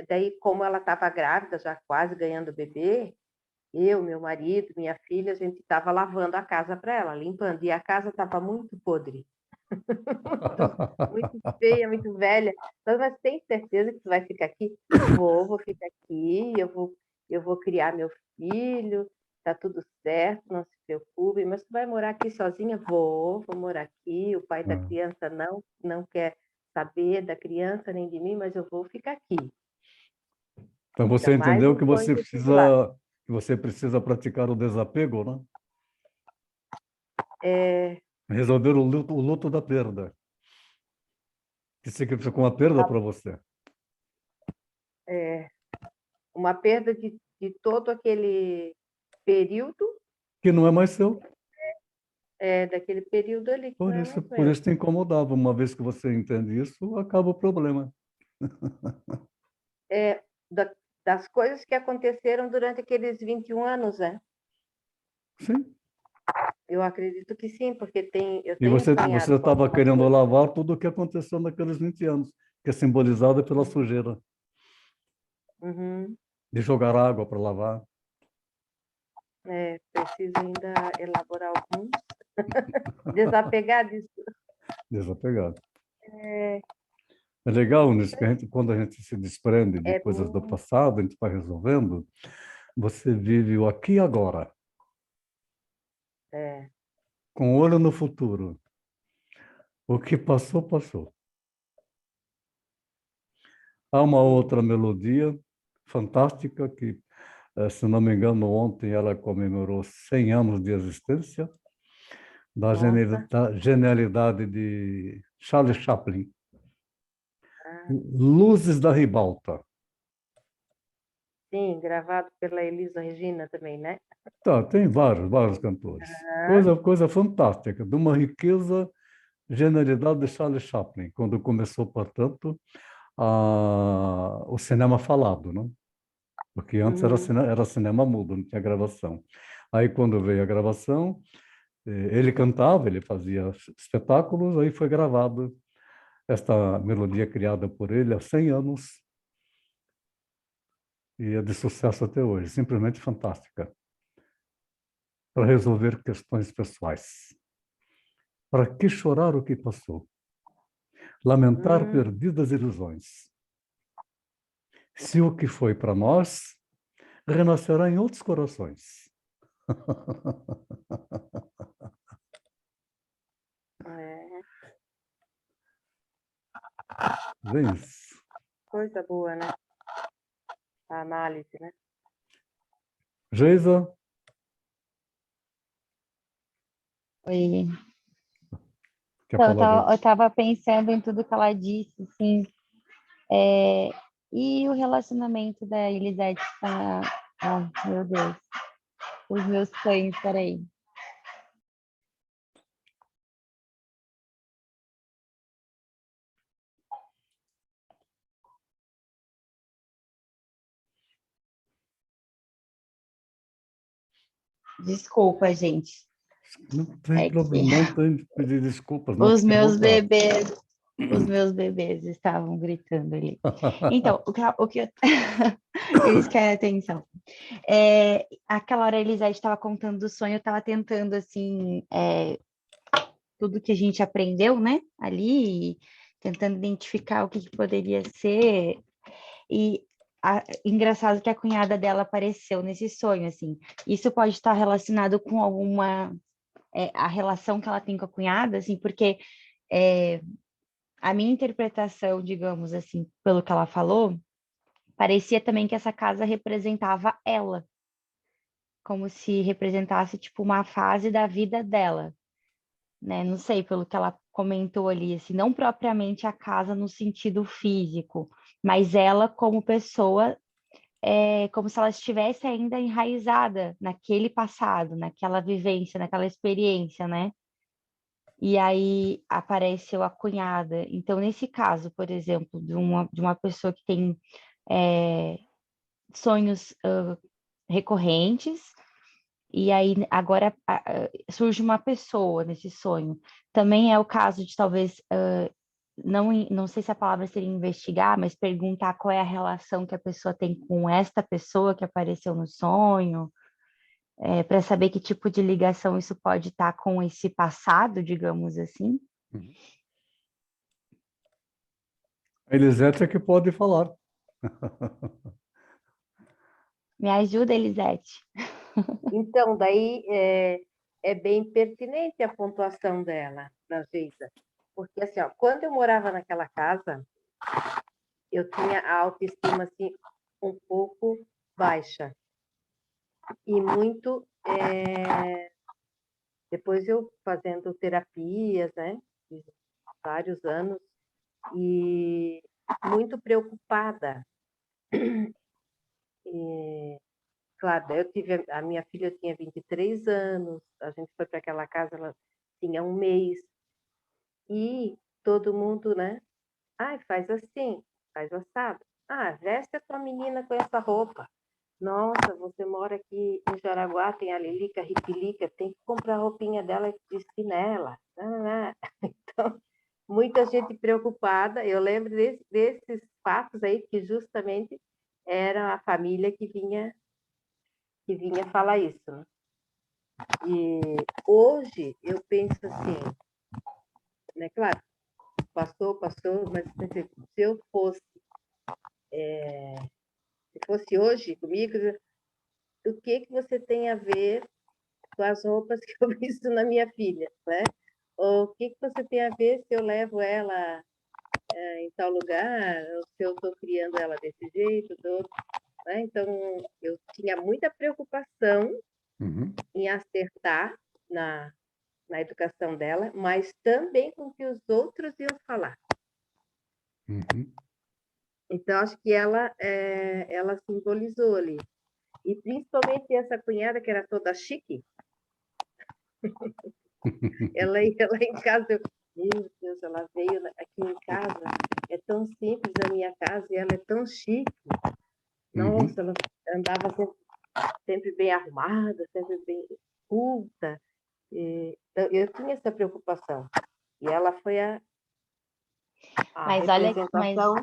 daí, como ela estava grávida, já quase ganhando bebê, eu, meu marido, minha filha, a gente estava lavando a casa para ela, limpando. E a casa estava muito podre, muito feia, muito velha. Mas tem certeza que tu vai ficar aqui? Vou ficar aqui, eu vou criar meu filho, tá tudo certo, não se preocupe. Mas tu vai morar aqui sozinha? Vou morar aqui. O pai da É. criança não quer saber da criança nem de mim, mas eu vou ficar aqui. Então você Então, mais entendeu um sonho que eu tive lá. que você precisa praticar o desapego, né? É, Resolver o luto da perda, que significa uma perda para você. é, uma perda de todo aquele período, Que não é mais seu. daquele período ali que não é mais Por meu. isso te incomodava. Uma vez que você entende isso, acaba o problema. É, da, das coisas que aconteceram durante aqueles 21 anos, né? Sim. Eu acredito que sim, porque eu E tenho você sonhado com estava algumas querendo coisas. lavar tudo o que aconteceu naqueles 20 anos, que é simbolizado pela sujeira, Uhum. de jogar água para lavar. Preciso ainda elaborar alguns. Desapegar disso. Desapegado. É legal nisso, que quando a gente se desprende de É coisas do bom. passado, a gente vai resolvendo, você vive o aqui e agora, É, com o olho no futuro. O que passou, passou. Há uma sim. outra melodia fantástica que, se não me engano, ontem ela comemorou 100 anos de existência, Nossa. da genialidade de Charles Chaplin. Ah, Luzes da Ribalta. sim, gravado pela Elisa Regina também, né? Tá, tem vários cantores. Ah, Coisa fantástica, de uma riqueza Genialidade de Charles Chaplin, quando começou, portanto, o cinema falado, né? Porque antes era cinema mudo, não tinha gravação. Aí, quando veio a gravação, ele cantava, ele fazia espetáculos, aí foi gravado esta melodia criada por ele há 100 anos e é de sucesso até hoje, simplesmente fantástica, para resolver questões pessoais. Para que chorar o que passou? Lamentar perdidas ilusões. Se o que foi para nós renascerá em outros corações. É, Bem isso. coisa boa, né? A análise, né? Geisa, Oi. quer Então, falar eu tava pensando em tudo que ela disse, assim, e o relacionamento da Elisete com a... Oh, meu Deus, os meus cães, peraí. Desculpa, gente. Não tem É que problema, não tem de pedir desculpas, não, os fique à meus vontade. bebês, os meus bebês estavam gritando ali. Então, eles querem atenção. Aquela hora a Elisete estava contando do sonho, eu estava tentando, assim, tudo que a gente aprendeu, né, ali, tentando identificar o que poderia ser. E engraçado que a cunhada dela apareceu nesse sonho, assim. Isso pode estar relacionado com alguma a relação que ela tem com a cunhada, assim, porque a minha interpretação, digamos assim, pelo que ela falou, parecia também que essa casa representava ela, como se representasse tipo uma fase da vida dela, né? Não sei, pelo que ela comentou ali, assim, não propriamente a casa no sentido físico, mas ela como pessoa como se ela estivesse ainda enraizada naquele passado, naquela vivência, naquela experiência, né? E aí apareceu a cunhada. Então, nesse caso, por exemplo, de uma pessoa que tem sonhos recorrentes, e aí agora surge uma pessoa nesse sonho. Também é o caso de talvez, não sei se a palavra seria investigar, mas perguntar qual é a relação que a pessoa tem com esta pessoa que apareceu no sonho, para saber que tipo de ligação isso pode estar com esse passado, digamos assim. A Elisete é que pode falar. Me ajuda, Elisete. Então, daí é bem pertinente a pontuação dela, da Geisa. Porque, assim, ó, quando eu morava naquela casa, eu tinha a autoestima, assim, um pouco baixa. E muito... Depois eu fazendo terapias, né? Fiz vários anos. E muito preocupada. E, claro, eu tive a minha filha tinha 23 anos, a gente foi para aquela casa, ela tinha um mês, e todo mundo, né? Ai, faz assim, faz assado. Ah, veste a tua menina com essa roupa. Nossa, você mora aqui em Jaraguá, tem a Lilica, a Ripilica, tem que comprar a roupinha dela de chinela. Então, muita gente preocupada. Eu lembro desses fatos aí, que justamente era a família que vinha falar isso, né? E hoje eu penso assim, né? Claro, passou, mas se eu fosse, se fosse hoje comigo, o que você tem a ver com as roupas que eu visto na minha filha, né? Ou o que você tem a ver se eu levo ela em tal lugar, ou se eu estou criando ela desse jeito, né? Então, eu tinha muita preocupação em acertar na educação dela, mas também com o que os outros iam falar. Então, acho que ela simbolizou ali. E principalmente essa cunhada, que era toda chique, ela ia lá em casa, Meu Deus, ela veio aqui em casa, é tão simples a minha casa e ela é tão chique. Uhum. Nossa, ela andava sempre bem arrumada, sempre bem culta. Eu tinha essa preocupação. E ela foi a Mas olha, mas representação.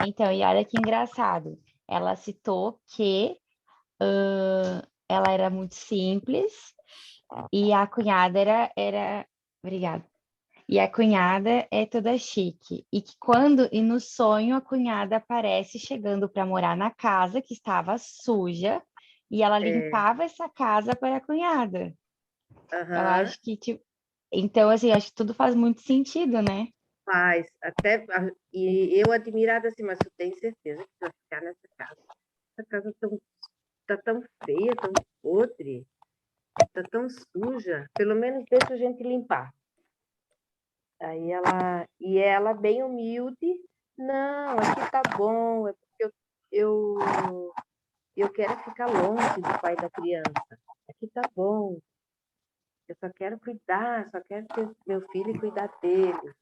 então, e olha que engraçado. Ela citou que ela era muito simples e a cunhada obrigada. E a cunhada é toda chique. E que e no sonho a cunhada aparece chegando para morar na casa que estava suja e ela limpava essa casa para a cunhada. Eu Aham, acho que tipo, então assim, acho que tudo faz muito sentido, né? faz. E eu admirada assim, mas tu tem certeza que tu vai ficar nessa casa? Essa casa tá tão feia, tão podre, tá tão suja. Pelo menos deixa a gente limpar. Aí ela bem humilde, não, aqui tá bom, é porque eu quero ficar longe do pai da criança. Aqui tá bom, eu só quero cuidar, só quero ter meu filho e cuidar dele.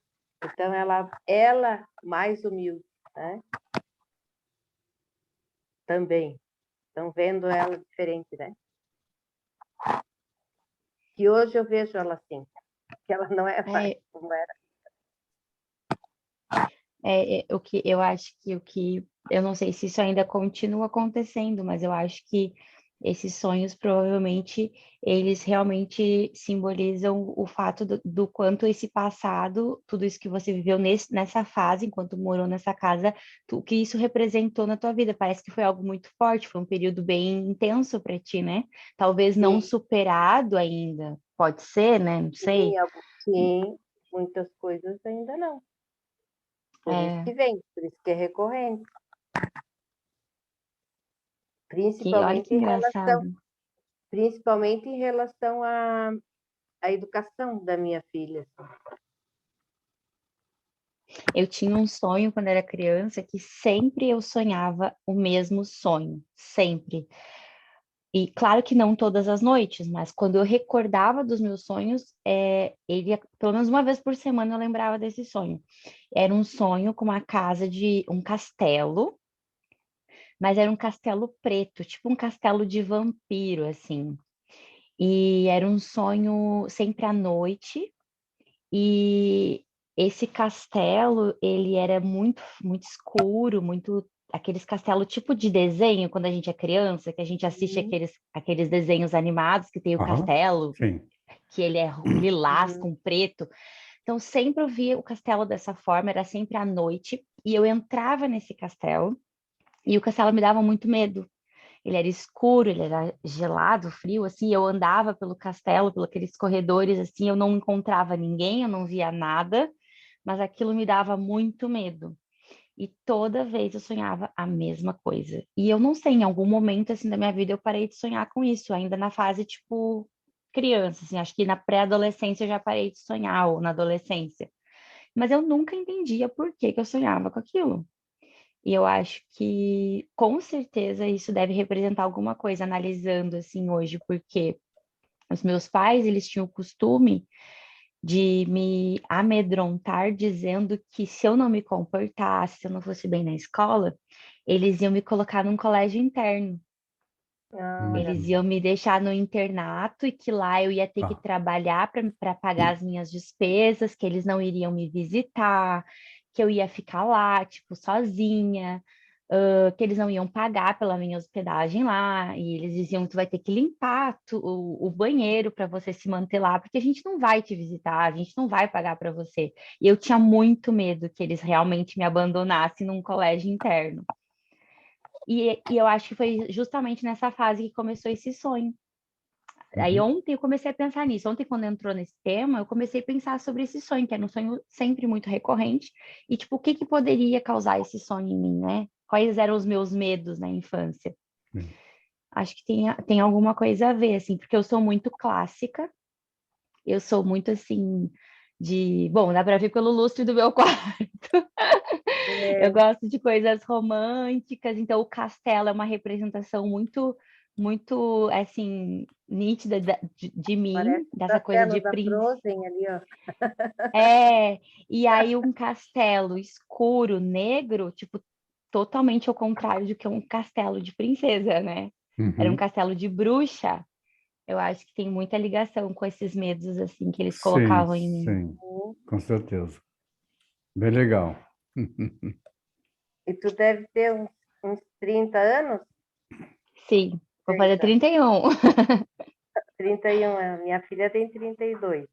Então ela mais humilde, né? Também. Estão vendo ela diferente, né? Que hoje eu vejo ela assim, que ela não é mais É, como era. o que eu acho que eu não sei se isso ainda continua acontecendo, mas eu acho que esses sonhos provavelmente eles realmente simbolizam o fato do quanto esse passado, tudo isso que você viveu nessa fase, enquanto morou nessa casa, o que isso representou na tua vida. Parece que foi algo muito forte, foi um período bem intenso para ti, né? Talvez não Sim, superado ainda, pode ser, né? Não sei. sim, muitas coisas ainda não. Por isso É, que vem, por isso que é recorrente. olha que engraçado. Principalmente em relação à educação da minha filha. Eu tinha um sonho quando era criança que sempre eu sonhava o mesmo sonho, sempre. E claro que não todas as noites, mas quando eu recordava dos meus sonhos, pelo menos uma vez por semana eu lembrava desse sonho. Era um sonho com uma casa de um castelo, mas era um castelo preto, tipo um castelo de vampiro, assim. E era um sonho sempre à noite. E esse castelo, ele era muito, muito escuro, muito aqueles castelos tipo de desenho quando a gente é criança, que a gente assiste Uhum, aqueles desenhos animados que tem o Aham, castelo, sim. que ele é lilás uhum. com preto. Então, sempre eu via o castelo dessa forma, era sempre à noite, e eu entrava nesse castelo, e o castelo me dava muito medo. Ele era escuro, ele era gelado, frio, assim, eu andava pelo castelo, pelos aqueles corredores, assim, eu não encontrava ninguém, eu não via nada, mas aquilo me dava muito medo. E toda vez eu sonhava a mesma coisa. E eu não sei, em algum momento, assim, da minha vida eu parei de sonhar com isso, ainda na fase, tipo, criança, assim, acho que na pré-adolescência eu já parei de sonhar, ou na adolescência. Mas eu nunca entendia por que que eu sonhava com aquilo. E eu acho que, com certeza, isso deve representar alguma coisa, analisando assim hoje, porque os meus pais, eles tinham o costume de me amedrontar, dizendo que se eu não me comportasse, se eu não fosse bem na escola, eles iam me colocar num colégio interno. Olha Eles Uhum. só. iam me deixar no internato e que lá eu ia ter que Ah, trabalhar para pagar as minhas despesas, que eles não iriam me visitar, que eu ia ficar lá, tipo, sozinha, que eles não iam pagar pela minha hospedagem lá, e eles diziam que tu vai ter que limpar o banheiro para você se manter lá, porque a gente não vai te visitar, a gente não vai pagar para você. E eu tinha muito medo que eles realmente me abandonassem num colégio interno. E eu acho que foi justamente nessa fase que começou esse sonho. Aí uhum. ontem eu comecei a pensar nisso. Ontem, quando entrou nesse tema, eu comecei a pensar sobre esse sonho, que era um sonho sempre muito recorrente. E, tipo, o que que poderia causar esse sonho em mim, né? Quais eram os meus medos na infância? Sim. Acho que tem alguma coisa a ver, assim, porque eu sou muito clássica. Eu sou muito, assim, de... Bom, dá para ver pelo lustre do meu quarto. Eu É, gosto de coisas românticas, então o castelo é uma representação muito muito, assim, nítida de mim, Parece dessa das coisa de cenas da Frozen ali, ó. e aí um castelo escuro, negro, tipo, totalmente ao contrário do que um castelo de princesa, né? Era um Uhum. castelo de bruxa. Eu acho que tem muita ligação com esses medos, assim, que eles Sim, colocavam em mim. sim, com certeza. Bem legal. E tu deve ter uns 30 anos? Sim, vou fazer 30. 31. 31 anos. Minha filha tem 32.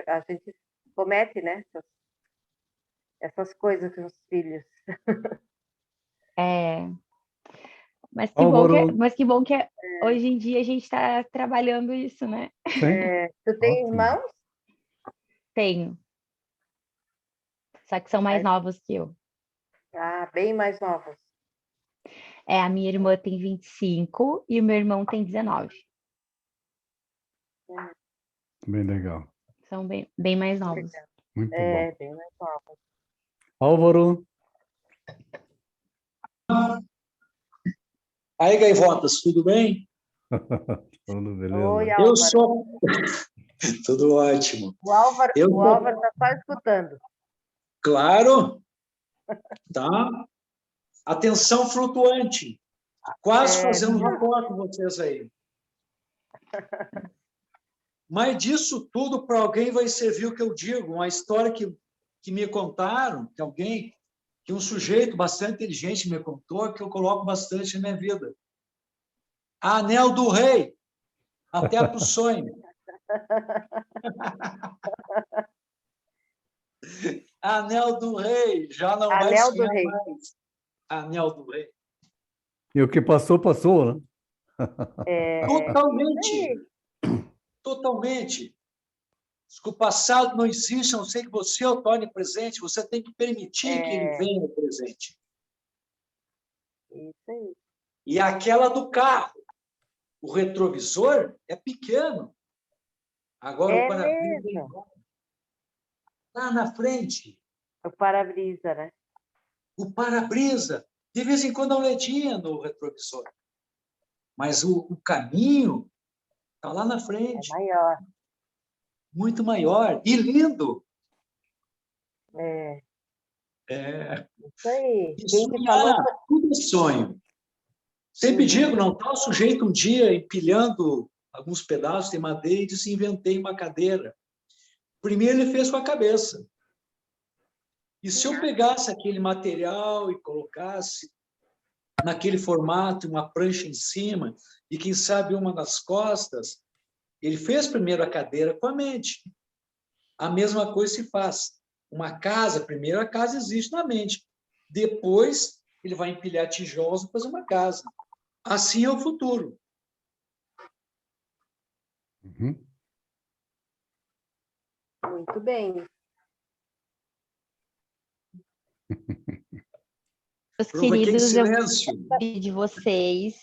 A gente comete, né? Essas coisas com os filhos. É, mas Álvaro, mas que bom que hoje em dia a gente está trabalhando isso, né? sim, Tu tem ótimo. irmãos? Tenho, só que são mais Aí- novos que eu. Bem mais novos. A minha irmã tem 25 e o meu irmão tem 19. Bem legal. São bem mais novos. Muito bom. Bem mais novos. Álvaro, Aí, Gaivotas, tudo bem? tudo Oi, beleza? Eu Álvaro. sou. Tudo ótimo. O Álvaro, Eu o sou. Álvaro está só escutando. Claro, tá? Atenção flutuante. Quase fazendo Viu? rapport com vocês aí. Mas disso tudo, para alguém vai servir o que eu digo, uma história que me contaram, que um sujeito bastante inteligente me contou, que eu coloco bastante na minha vida. Anel do Rei, até para o sonho. Anel do Rei, já não vai Anel do sonhar Rei. mais. Anel do Rei. E o que passou, passou, né? Totalmente, totalmente. Se o passado não existe, a não ser que você o torne presente, você tem que permitir que ele venha no presente. Isso aí. E aquela do carro, o retrovisor é pequeno. Agora o para-brisa Mesmo. lá na frente, O para-brisa, né? o para-brisa, de vez em quando dá uma olhadinha no retrovisor. Mas o caminho está lá na É frente, maior. muito maior e lindo. É. É, Isso aí. e Quem te falou sonhar, tudo é sonho. Sempre digo, não está o sujeito um dia empilhando alguns pedaços de madeira e disse, inventei uma cadeira. Primeiro ele fez com a cabeça. E se eu pegasse aquele material e colocasse naquele formato, uma prancha em cima, e quem sabe uma nas costas, ele fez primeiro a cadeira com a mente. A mesma coisa se faz. Uma casa, primeiro a casa existe na mente. Depois ele vai empilhar tijolos e fazer uma casa. Assim é o futuro. Uhum. muito bem. Meus Provoquei queridos, eu silêncio. de vocês.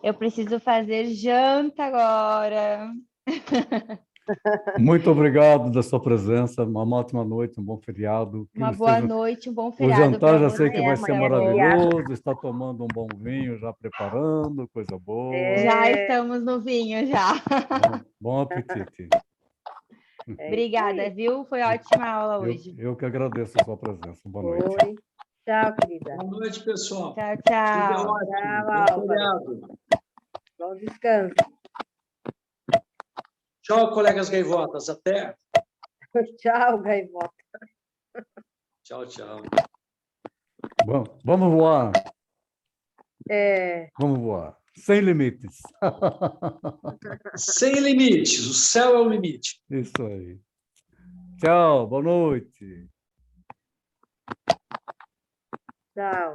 Eu preciso fazer janta agora. Muito obrigado da sua presença. Uma ótima noite, um bom feriado. Que Uma boa seja... noite, um bom O feriado jantar para já sei que vai vocês ser Amanhã é também. feriado. maravilhoso. Está tomando um bom vinho, já preparando, coisa boa. Já estamos no vinho já. Bom apetite. É isso Obrigada, aí. viu? Foi ótima aula hoje. Eu que agradeço a sua presença. Boa noite. Oi. Tchau, querida. Boa noite, pessoal. Tchau, Tudo é tchau. ótimo. Tchau, Bom Álvaro. feriado. Bom descanso. Tchau, colegas gaivotas. Até. Tchau, Gaivota. Tchau, tchau. Vamos voar. É. Vamos voar. Sem limites. Sem limites. O céu é o limite. Isso aí. Tchau, boa noite. Tchau.